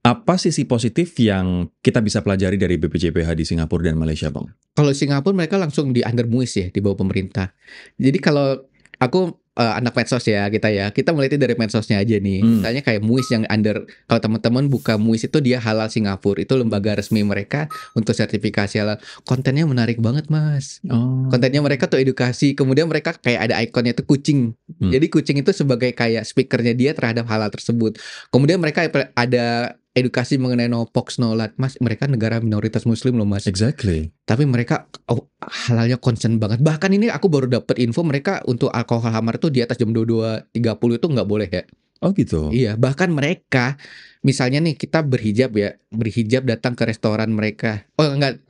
apa sisi positif yang kita bisa pelajari dari BPJPH di Singapura dan Malaysia Bang? Kalau Singapura mereka langsung di under MUIS ya, di bawah pemerintah. Jadi kalau aku anak medsos ya kita melihatnya dari medsosnya aja nih. Misalnya kayak MUIS yang under, kalau teman-teman buka MUIS itu dia halal Singapura, itu lembaga resmi mereka untuk sertifikasi halal. Kontennya menarik banget Mas. Kontennya mereka tuh edukasi, kemudian mereka kayak ada ikonnya tuh kucing. Jadi kucing itu sebagai kayak speakernya dia terhadap halal tersebut. Kemudian mereka ada edukasi mengenai no pork no lard Mas, mereka negara minoritas muslim loh Mas. Exactly. Tapi mereka halalnya concern banget. Bahkan ini aku baru dapat info mereka untuk alkohol hamar tuh di atas jam 22.30 itu nggak boleh ya. Oh gitu? Iya, bahkan mereka misalnya nih kita berhijab datang ke restoran mereka. Oh enggak,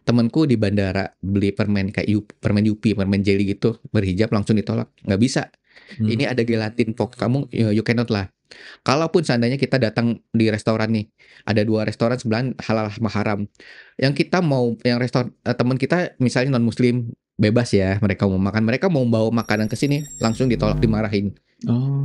temanku di bandara beli permen kayak permen Yupi, permen jelly gitu, berhijab langsung ditolak. Nggak bisa. Ini ada gelatin, kamu you cannot lah. Kalaupun seandainya kita datang di restoran nih, ada 2 restoran sebelah halal sama haram. Yang restoran teman kita misalnya non muslim, bebas ya mereka mau makan, mereka mau bawa makanan ke sini langsung ditolak, dimarahin.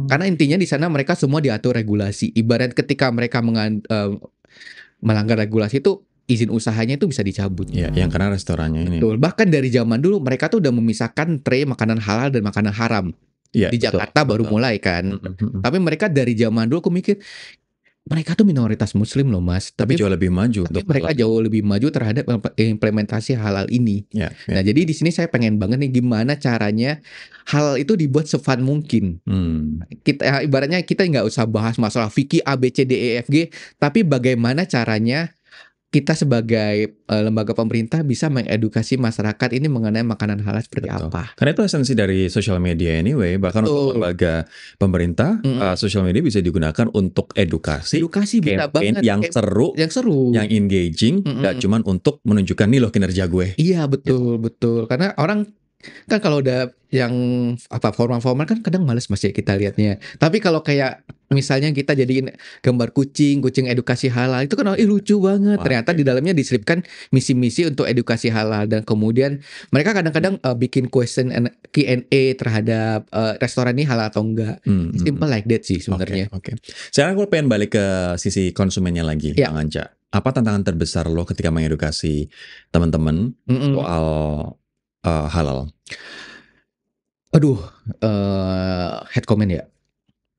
Karena intinya di sana mereka semua diatur regulasi. Ibarat ketika mereka melanggar regulasi itu izin usahanya itu bisa dicabut. Ya, yang karena restorannya ini. Betul. Bahkan dari zaman dulu mereka tuh udah memisahkan tray makanan halal dan makanan haram. Ya, di Jakarta baru mulai kan. Tapi mereka dari zaman dulu aku mikir mereka tuh minoritas muslim loh Mas. Tapi jauh lebih maju. Tapi mereka jauh lebih maju terhadap implementasi halal ini. Nah jadi di sini saya pengen banget nih gimana caranya halal itu dibuat se-fun mungkin. Kita ibaratnya kita nggak usah bahas masalah fikih A B C D E F G, tapi bagaimana caranya kita sebagai lembaga pemerintah bisa mengedukasi masyarakat ini mengenai makanan halal seperti Betul. apa. Karena itu esensi dari social media anyway. Bahkan untuk lembaga pemerintah, social media bisa digunakan untuk edukasi bisa campaign banget. yang seru, yang engaging, gak cuman untuk menunjukkan nih loh kinerja gue. Iya, betul. Karena orang kan kalau udah yang formal-formal kan kadang males Mas ya kita lihatnya. Tapi kalau kayak misalnya kita jadiin gambar kucing edukasi halal itu kan lucu banget. Ternyata di dalamnya diselipkan misi-misi untuk edukasi halal, dan kemudian mereka kadang-kadang bikin Q&A terhadap restoran ini halal atau enggak. Simple like that sih sebenarnya. Oke. Sekarang gue pengen balik ke sisi konsumennya lagi, Bang Anca. Apa tantangan terbesar lo ketika mengedukasi teman-teman soal halal? Aduh, hate comment ya.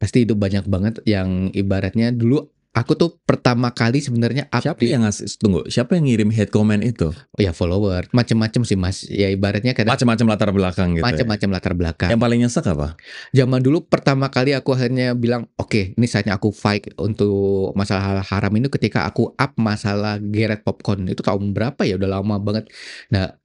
Pasti itu banyak banget yang ibaratnya dulu aku tuh pertama kali sebenarnya Siapa yang ngirim hate comment itu? Oh ya, follower, macem-macem sih Mas. Ya ibaratnya kadang macem-macem latar belakang gitu. Macem-macem latar belakang. Yang paling nyesek apa? Zaman dulu pertama kali aku akhirnya bilang, oke, ini saatnya aku fight untuk masalah haram ini ketika aku up masalah Garrett Popcorn. Itu tahun berapa ya? Udah lama banget. Nah,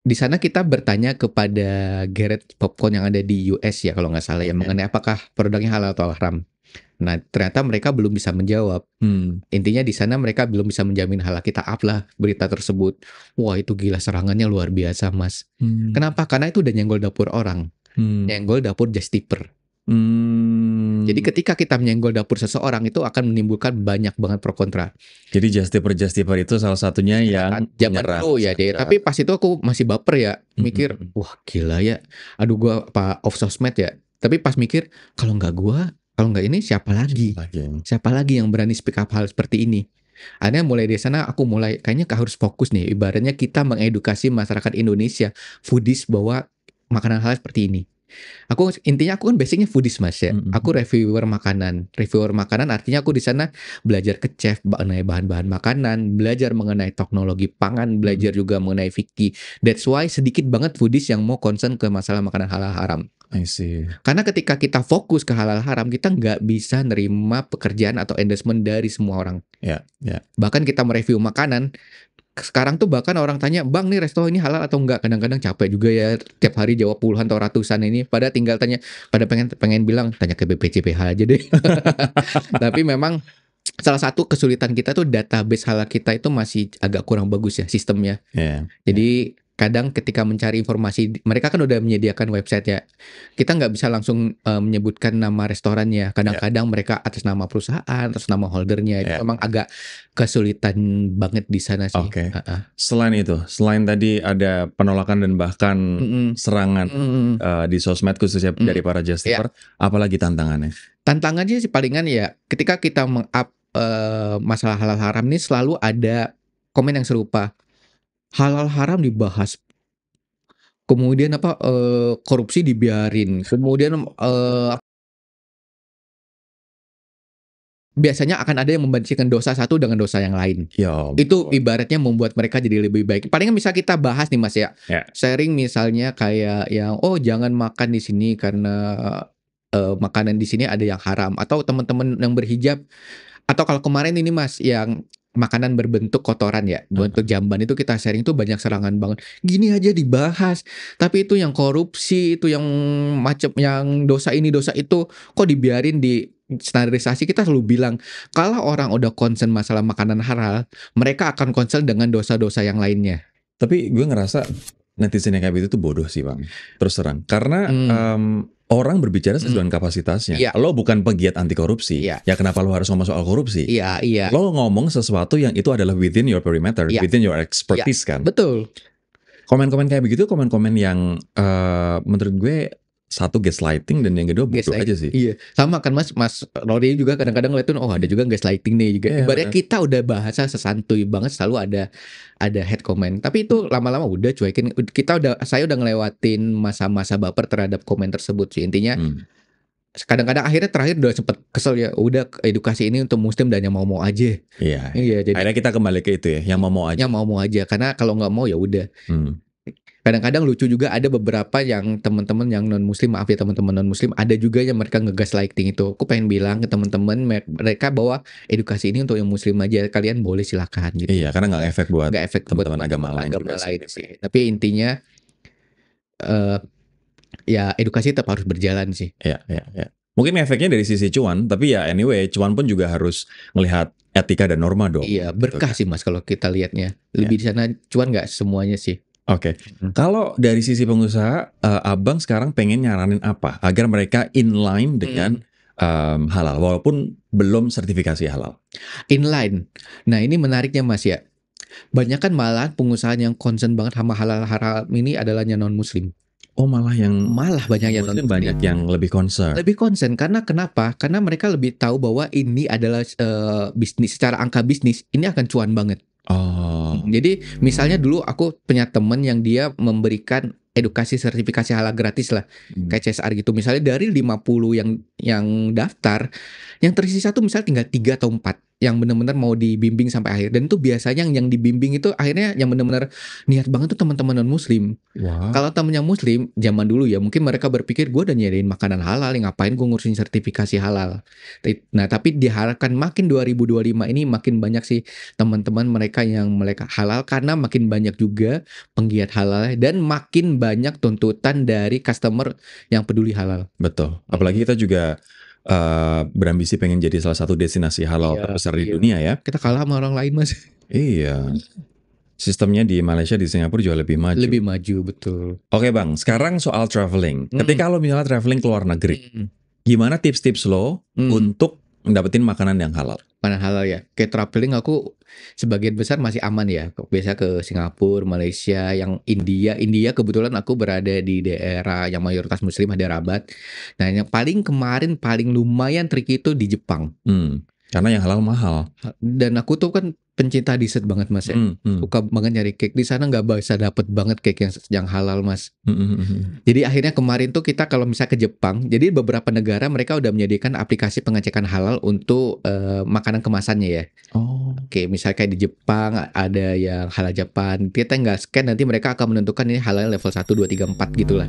di sana kita bertanya kepada Garrett Popcorn yang ada di US ya kalau nggak salah ya, mengenai apakah produknya halal atau haram. Nah, ternyata mereka belum bisa menjawab. Intinya di sana mereka belum bisa menjamin halal. Kita up lah berita tersebut. Wah, itu gila, serangannya luar biasa, Mas. Kenapa? Karena itu udah nyenggol dapur orang. Nyenggol dapur just tipper. Jadi ketika kita menyenggol dapur seseorang itu akan menimbulkan banyak banget pro kontra. Jadi just tipper itu salah satunya yang zaman dulu ya deh. Tapi pas itu aku masih baper ya, mikir, wah gila ya. Aduh, gua off sosmed ya. Tapi pas mikir, kalau nggak ini siapa lagi? Siapa lagi yang berani speak up hal seperti ini? Akhirnya mulai dari sana aku mulai kayaknya harus fokus nih. Ibaratnya kita mengedukasi masyarakat Indonesia foodies bahwa makanan halal seperti ini. Intinya aku kan basicnya foodies Mas ya. Aku reviewer makanan. Reviewer makanan artinya aku di sana belajar ke chef mengenai bahan-bahan makanan, belajar mengenai teknologi pangan, belajar juga mengenai fikih. That's why sedikit banget foodies yang mau concern ke masalah makanan halal haram. I see. Karena ketika kita fokus ke halal haram, kita nggak bisa nerima pekerjaan atau endorsement dari semua orang. Bahkan kita mereview makanan, sekarang tuh bahkan orang tanya, Bang nih resto ini halal atau enggak? Kadang-kadang capek juga ya tiap hari jawab puluhan atau ratusan ini. Pada tinggal tanya, pada pengen bilang tanya ke BPJPH aja deh. Tapi memang salah satu kesulitan kita tuh database halal kita itu masih agak kurang bagus ya sistemnya. Jadi kadang ketika mencari informasi, mereka kan udah menyediakan website ya. Kita nggak bisa langsung menyebutkan nama restorannya. Kadang-kadang mereka atas nama perusahaan, atas nama holdernya. Itu memang agak kesulitan banget di sana sih. Selain tadi ada penolakan dan bahkan serangan di sosmed khususnya dari para justiper, apalagi tantangannya? Tantangannya sih palingan ya ketika kita meng-up masalah halal haram ini selalu ada komen yang serupa. Halal haram dibahas, kemudian korupsi dibiarin, kemudian biasanya akan ada yang membandingkan dosa satu dengan dosa yang lain. Itu ibaratnya membuat mereka jadi lebih baik. Palingan bisa kita bahas nih Mas ya. Sharing misalnya kayak yang jangan makan di sini karena makanan di sini ada yang haram, atau teman-teman yang berhijab, atau kalau kemarin ini Mas yang makanan berbentuk kotoran ya, bentuk jamban itu kita sharing tuh banyak serangan banget. Gini aja dibahas, tapi itu yang korupsi, itu yang macam yang dosa ini dosa itu kok dibiarin di standarisasi. Kita selalu bilang kalau orang udah concern masalah makanan halal, mereka akan concern dengan dosa-dosa yang lainnya. Tapi gue ngerasa netizen yang kayak gitu tuh bodoh sih Bang, terus terang. Karena orang berbicara sesuai dengan kapasitasnya. Lo bukan pegiat anti korupsi. Ya kenapa lo harus ngomong soal korupsi? Lo ngomong sesuatu yang itu adalah within your perimeter, within your expertise kan. Betul. Komen-komen kayak begitu, komen-komen yang menurut gue satu gaslighting dan yang kedua bodoh aja sih. Iya, sama kan Mas Rory juga kadang-kadang ngeliatin ada juga gaslighting nih juga. Ibaratnya kita udah bahasa sesantuy banget selalu ada head comment. Tapi itu lama-lama udah cuekin. Saya udah ngelewatin masa-masa baper terhadap komen tersebut sih. Intinya kadang-kadang akhirnya terakhir udah sempet kesel ya. Udah edukasi ini untuk muslim dan yang mau-mau aja. Iya. Jadi akhirnya kita kembali ke itu ya, yang mau-mau aja. Yang mau-mau aja, karena kalau nggak mau ya udah. Kadang-kadang lucu juga ada beberapa yang teman-teman yang non-muslim, maaf ya teman-teman non-muslim, ada juga yang mereka nge-gaslighting itu. Aku pengen bilang ke teman-teman mereka bahwa edukasi ini untuk yang muslim aja, kalian boleh silakan gitu. Iya, karena nggak efek buat Nggak efek buat teman-teman agama lain juga sih. Tapi intinya ya edukasi tetap harus berjalan sih. Iya. Mungkin efeknya dari sisi cuan, tapi ya anyway, cuan pun juga harus melihat etika dan norma dong. Iya, berkah sih Mas kalau kita lihatnya. Lebih di sana cuan nggak semuanya sih. Oke. Kalau dari sisi pengusaha, Abang sekarang pengen nyaranin apa agar mereka inline dengan halal, walaupun belum sertifikasi halal? Inline. Nah ini menariknya Mas ya. Banyak kan malah pengusaha yang concern banget sama halal haram ini adalah yang non-muslim. Oh malah banyak yang non-muslim banyak yang lebih concern. Lebih concern karena kenapa? Karena mereka lebih tahu bahwa ini adalah bisnis, secara angka bisnis ini akan cuan banget. Jadi misalnya dulu aku punya temen yang dia memberikan edukasi sertifikasi halal gratis lah, kayak CSR gitu. Misalnya dari 50 yang daftar, yang tersisa tuh misalnya tinggal 3 atau 4 yang benar-benar mau dibimbing sampai akhir. Dan itu biasanya yang dibimbing itu akhirnya yang benar-benar niat banget tuh teman-teman non-muslim. Wow. Kalau temennya muslim, zaman dulu ya mungkin mereka berpikir gue udah nyediain makanan halal, ngapain gue ngurusin sertifikasi halal. Nah tapi diharapkan makin 2025 ini makin banyak sih teman-teman mereka yang melek halal, karena makin banyak juga penggiat halal dan makin banyak tuntutan dari customer yang peduli halal. Betul. Apalagi kita juga berambisi pengen jadi salah satu destinasi halal terbesar di dunia ya. Kita kalah sama orang lain Mas. Iya. Sistemnya di Malaysia, di Singapura jauh lebih maju. Lebih maju, betul. Oke Bang, sekarang soal traveling. Ketika lo misalnya traveling ke luar negeri, gimana tips-tips lo untuk dapetin makanan yang halal? Makanan halal ya. Kayak traveling aku sebagian besar masih aman ya. Biasa ke Singapura, Malaysia, yang India. India kebetulan aku berada di daerah yang mayoritas muslim, ada Rabat. Nah yang paling lumayan tricky itu di Jepang. Karena yang halal mahal. Dan aku tuh kan pencinta dessert banget Mas ya. Suka banget nyari cake. Di sana nggak bisa dapet banget cake yang halal Mas. Jadi akhirnya kemarin tuh kita kalau misalnya ke Jepang, jadi beberapa negara mereka udah menyediakan aplikasi pengecekan halal untuk makanan kemasannya ya. Oke, misalnya kayak di Jepang ada yang halal Jepang. Kita nggak scan, nanti mereka akan menentukan ini halal level 1, 2, 3, 4 gitu lah.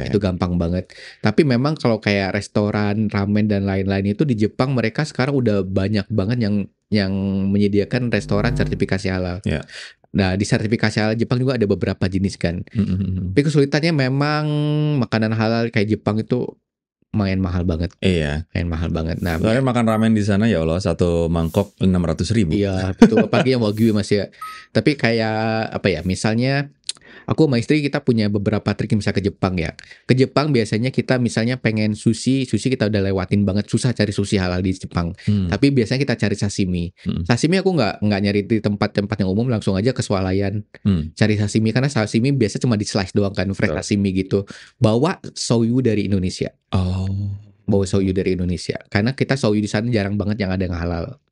Itu gampang banget. Tapi memang kalau kayak restoran, ramen dan lain-lain itu di Jepang mereka sekarang udah banyak banget yang menyediakan restoran sertifikasi halal. Nah di sertifikasi halal Jepang juga ada beberapa jenis kan. Tapi kesulitannya memang makanan halal kayak Jepang itu main mahal banget. Iya. Main mahal banget. Nah, soalnya makan ramen di sana ya Allah, satu mangkok 600.000. Iya betul. Apalagi yang wagyu Mas ya. Tapi kayak apa ya? Misalnya aku sama istri kita punya beberapa trik misalnya ke Jepang ya. Ke Jepang biasanya kita misalnya pengen sushi kita udah lewatin banget, susah cari sushi halal di Jepang. Tapi biasanya kita cari sashimi. Sashimi aku nggak nyari di tempat-tempat yang umum, langsung aja ke swalayan cari sashimi, karena sashimi biasa cuma di slice doang kan, fresh sashimi gitu. Bawa soyu dari Indonesia. Bawa soyu dari Indonesia, karena kita soyu di sana jarang banget yang ada yang halal.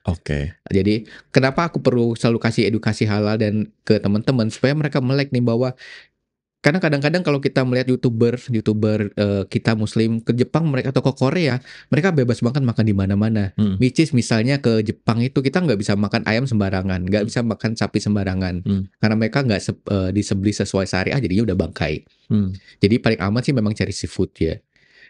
Jadi kenapa aku perlu selalu kasih edukasi halal dan ke teman-teman supaya mereka melek nih, bahwa karena kadang-kadang kalau kita melihat youtuber kita muslim ke Jepang mereka atau ke Korea, mereka bebas banget makan di mana-mana. Which is misalnya ke Jepang itu kita nggak bisa makan ayam sembarangan, nggak bisa makan sapi sembarangan, karena mereka nggak disembelih sesuai syariah, jadinya udah bangkai. Jadi paling aman sih memang cari seafood ya.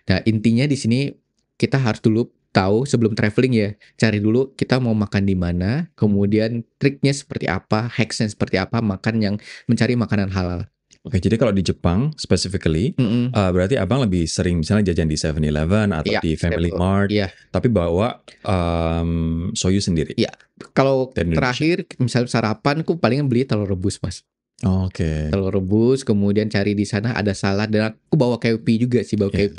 Nah intinya di sini kita harus dulu tahu sebelum traveling ya, cari dulu kita mau makan di mana, kemudian triknya seperti apa, hacksnya seperti apa, mencari makanan halal. Oke, jadi kalau di Jepang specifically, berarti abang lebih sering misalnya jajan di 7-Eleven atau di Family Mart, tapi bawa soyu sendiri. Iya. Kalau terakhir misalnya sarapan, aku paling beli telur rebus Mas. Telur rebus, kemudian cari di sana ada salad, dan aku bawa KP juga sih, KP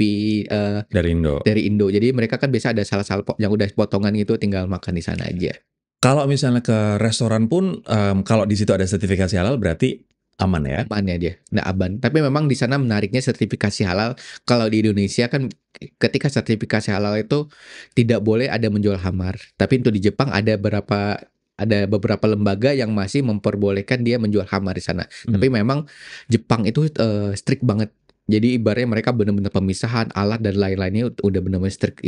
dari Indo. Jadi mereka kan biasa ada salad yang udah potongan gitu, tinggal makan di sana aja. Kalau misalnya ke restoran pun, kalau di situ ada sertifikasi halal berarti aman ya? Aman ya dia, aman. Tapi memang di sana menariknya sertifikasi halal. Kalau di Indonesia kan ketika sertifikasi halal itu tidak boleh ada menjual khamar. Tapi untuk di Jepang ada beberapa lembaga yang masih memperbolehkan dia menjual khamar di sana. Tapi memang Jepang itu strict banget. Jadi ibaratnya mereka benar-benar pemisahan alat dan lain-lainnya udah benar-benar strict.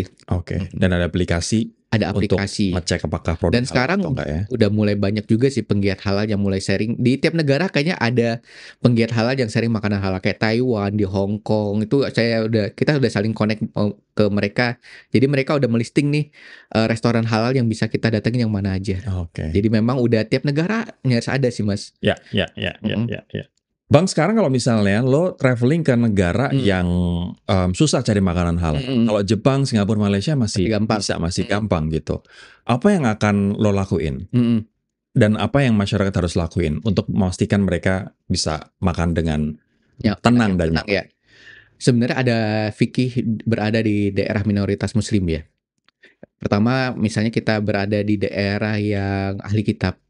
Dan ada aplikasi Ada untuk aplikasi. ngecek apakah produk Dan sekarang halal atau enggak ya? udah mulai banyak juga sih penggiat halal yang mulai sharing. Di tiap negara kayaknya ada penggiat halal yang sharing makanan halal kayak Taiwan, di Hong Kong itu kita udah saling connect ke mereka. Jadi mereka udah melisting nih restoran halal yang bisa kita datengin yang mana aja. Oke. Jadi memang udah tiap negara nyaris ada sih, Mas. Ya. Bang, sekarang kalau misalnya lo traveling ke negara yang susah cari makanan halal. Kalau Jepang, Singapura, Malaysia masih gampang gitu. Apa yang akan lo lakuin? Dan apa yang masyarakat harus lakuin untuk memastikan mereka bisa makan dengan tenang dan nyaman? Ya. Sebenarnya ada fikih berada di daerah minoritas Muslim ya. Pertama, misalnya kita berada di daerah yang ahli kitab.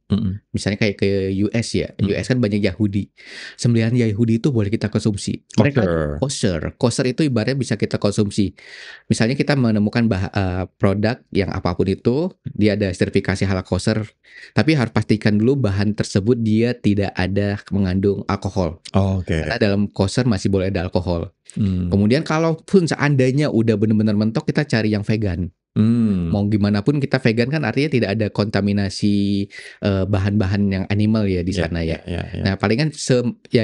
Misalnya kayak ke US ya. US kan banyak Yahudi. Sembelihan Yahudi itu boleh kita konsumsi. Mereka kosher itu ibaratnya bisa kita konsumsi. Misalnya kita menemukan produk yang apapun itu, dia ada sertifikasi halal kosher, tapi harus pastikan dulu bahan tersebut dia tidak ada mengandung alkohol. Karena dalam kosher masih boleh ada alkohol. Kemudian kalaupun seandainya udah benar-benar mentok, kita cari yang vegan. Mau gimana pun kita vegan kan artinya tidak ada kontaminasi bahan-bahan yang animal ya di sana ya. Nah palingan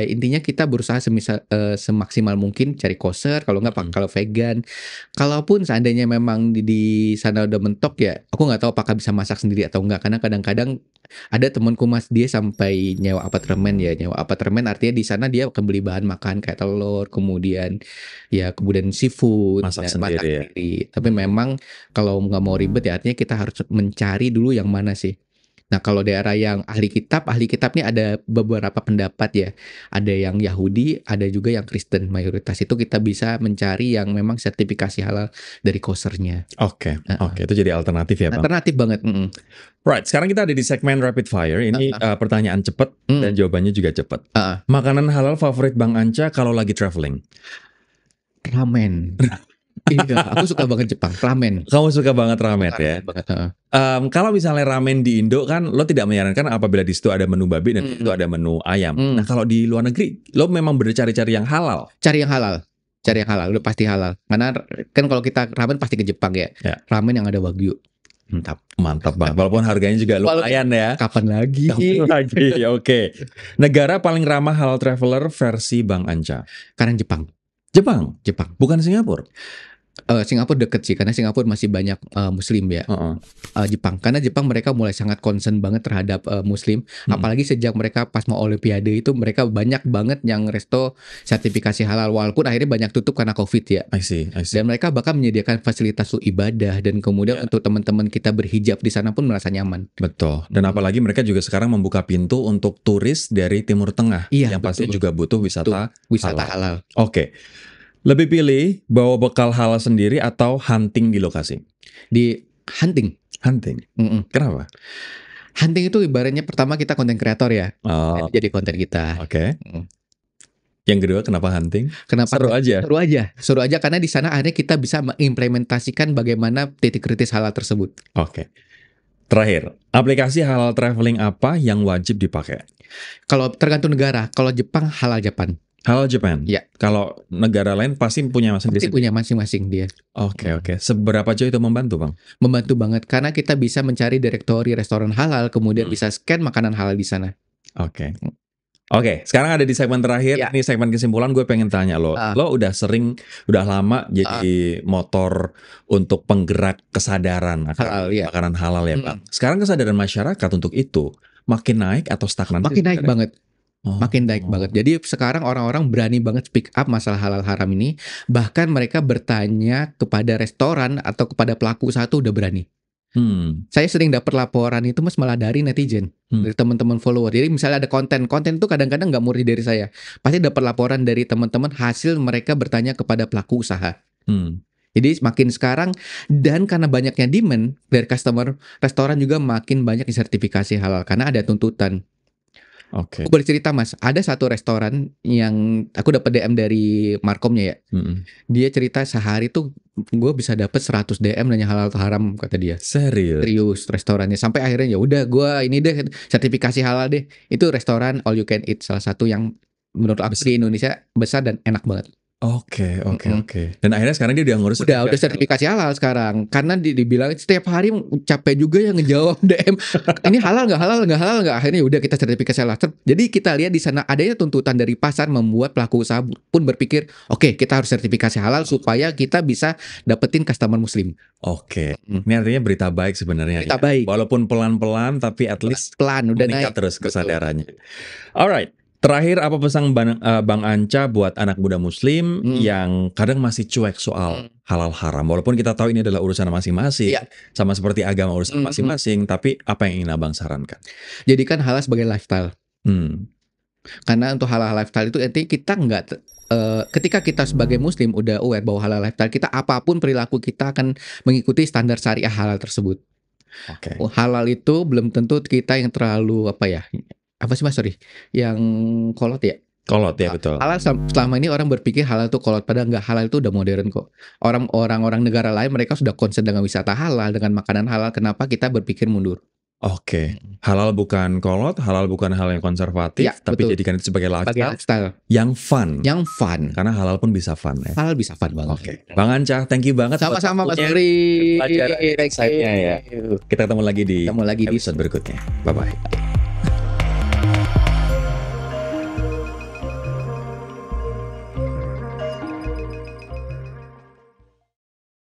intinya kita berusaha semaksimal mungkin cari kosher, kalau nggak kalau vegan. Kalaupun seandainya memang di sana udah mentok ya, aku nggak tahu apakah bisa masak sendiri atau enggak, karena kadang-kadang ada temanku Mas, dia sampai nyewa apartemen ya. Nyewa apartemen artinya di sana dia akan beli bahan makan kayak telur, kemudian seafood, masak sendiri. Tapi memang kalau nggak mau ribet ya artinya kita harus mencari dulu yang mana sih. Nah kalau daerah yang ahli kitab ini ada beberapa pendapat ya. Ada yang Yahudi, ada juga yang Kristen. Mayoritas itu kita bisa mencari yang memang sertifikasi halal dari koshernya. Oke, itu jadi alternatif ya Bang? Alternatif banget. Right, sekarang kita ada di segmen Rapid Fire. Ini pertanyaan cepat dan jawabannya juga cepat. Makanan halal favorit Bang Anca kalau lagi traveling? Ramen. Iya, aku suka banget Jepang, ramen. Kamu suka banget ramen ya? Kalau misalnya ramen di Indo kan, lo tidak menyarankan apabila di situ ada menu babi dan di situ ada menu ayam. Nah kalau di luar negeri, lo memang cari-cari yang halal? Cari yang halal, udah pasti halal. Karena kan kalau kita ramen pasti ke Jepang ya. Ramen yang ada wagyu. Mantap Bang. Walaupun harganya juga lumayan ya. Kapan lagi? Oke. Negara paling ramah halal traveler versi Bang Anca? Karena Jepang. Bukan Singapura? Singapura deket sih, karena Singapura masih banyak Muslim ya. Jepang, karena Jepang mereka mulai sangat concern banget terhadap Muslim. Apalagi sejak mereka pas mau Olimpiade itu mereka banyak banget yang resto sertifikasi halal. Walaupun akhirnya banyak tutup karena COVID ya. I see. Dan mereka bahkan menyediakan fasilitas ibadah dan kemudian untuk teman-teman kita berhijab di sana pun merasa nyaman. Betul. Dan apalagi mereka juga sekarang membuka pintu untuk turis dari Timur Tengah yang pasti juga butuh wisata halal. Oke. Lebih pilih bawa bekal halal sendiri atau hunting di lokasi? Di hunting. Kenapa? Hunting itu ibaratnya pertama kita konten kreator ya. Jadi konten kita. Oke. Yang kedua kenapa hunting? Kenapa? Seru aja karena di sana akhirnya kita bisa mengimplementasikan bagaimana titik kritis halal tersebut. Oke. Terakhir, aplikasi halal traveling apa yang wajib dipakai? Kalau tergantung negara. Kalau Jepang halal Japan. Halal Japan? Ya. Kalau negara lain pasti punya masing-masing? Punya masing-masing dia. Oke. Seberapa jauh itu membantu Bang? Membantu banget karena kita bisa mencari direktori restoran halal, kemudian bisa scan makanan halal di sana. Oke, sekarang ada di segmen terakhir. Ini segmen kesimpulan, gue pengen tanya lo. Lo udah lama jadi motor untuk penggerak kesadaran akan makanan halal ya Bang. Sekarang kesadaran masyarakat untuk itu makin naik atau stagnan? Makin naik banget. Makin naik banget. Jadi sekarang orang-orang berani banget speak up masalah halal haram ini. Bahkan mereka bertanya kepada restoran atau kepada pelaku usaha itu udah berani. Saya sering dapat laporan itu Mas malah dari netizen, dari teman-teman follower. Jadi misalnya ada konten itu kadang-kadang nggak murni dari saya. Pasti dapat laporan dari teman-teman hasil mereka bertanya kepada pelaku usaha. Jadi makin sekarang dan karena banyaknya demand dari customer, restoran juga makin banyak sertifikasi halal karena ada tuntutan. Aku boleh cerita Mas, ada satu restoran yang aku dapat DM dari markomnya ya. Dia cerita sehari tuh gue bisa dapat 100 DM nanya halal atau haram kata dia. Serius restorannya. Sampai akhirnya ya udah gue ini deh sertifikasi halal deh. Itu restoran all you can eat, salah satu yang menurut aku di Indonesia besar dan enak banget. Oke. Dan akhirnya sekarang dia udah ngurus Udah sertifikasi halal sekarang. Karena dibilang setiap hari capek juga yang ngejawab DM. Ini halal nggak? Akhirnya udah kita sertifikasi halal. Jadi kita lihat di sana adanya tuntutan dari pasar membuat pelaku usaha pun berpikir, oke, kita harus sertifikasi halal supaya kita bisa dapetin customer muslim. Oke. Ini artinya berita baik sebenarnya. Berita baik. Walaupun pelan-pelan tapi at least pelan udah meningkat naik terus kesadarannya. Alright. Terakhir, apa pesan Bang Anca buat anak muda muslim yang kadang masih cuek soal halal haram? Walaupun kita tahu ini adalah urusan masing-masing, sama seperti agama urusan masing-masing, tapi apa yang ingin Abang sarankan? Jadikan halal sebagai lifestyle. Karena untuk halal lifestyle itu artinya kita nggak ketika kita sebagai muslim udah aware bahwa halal lifestyle kita, apapun perilaku kita akan mengikuti standar syariah halal tersebut. Halal itu belum tentu kita yang terlalu yang kolot ya? Kolot ya, betul. Halal selama ini orang berpikir halal itu kolot, padahal nggak. Halal itu udah modern kok. Orang negara lain mereka sudah concern dengan wisata halal, dengan makanan halal. Kenapa kita berpikir mundur? Halal bukan kolot, halal bukan hal yang konservatif, tapi betul. Jadikan itu sebagai lifestyle yang fun. Karena halal pun bisa fun ya. Halal bisa fun banget. Bang Anca, thank you banget. Sama-sama Mas Beri. Pelajaran insight-nya ya. Kita ketemu lagi di episode berikutnya. Bye-bye.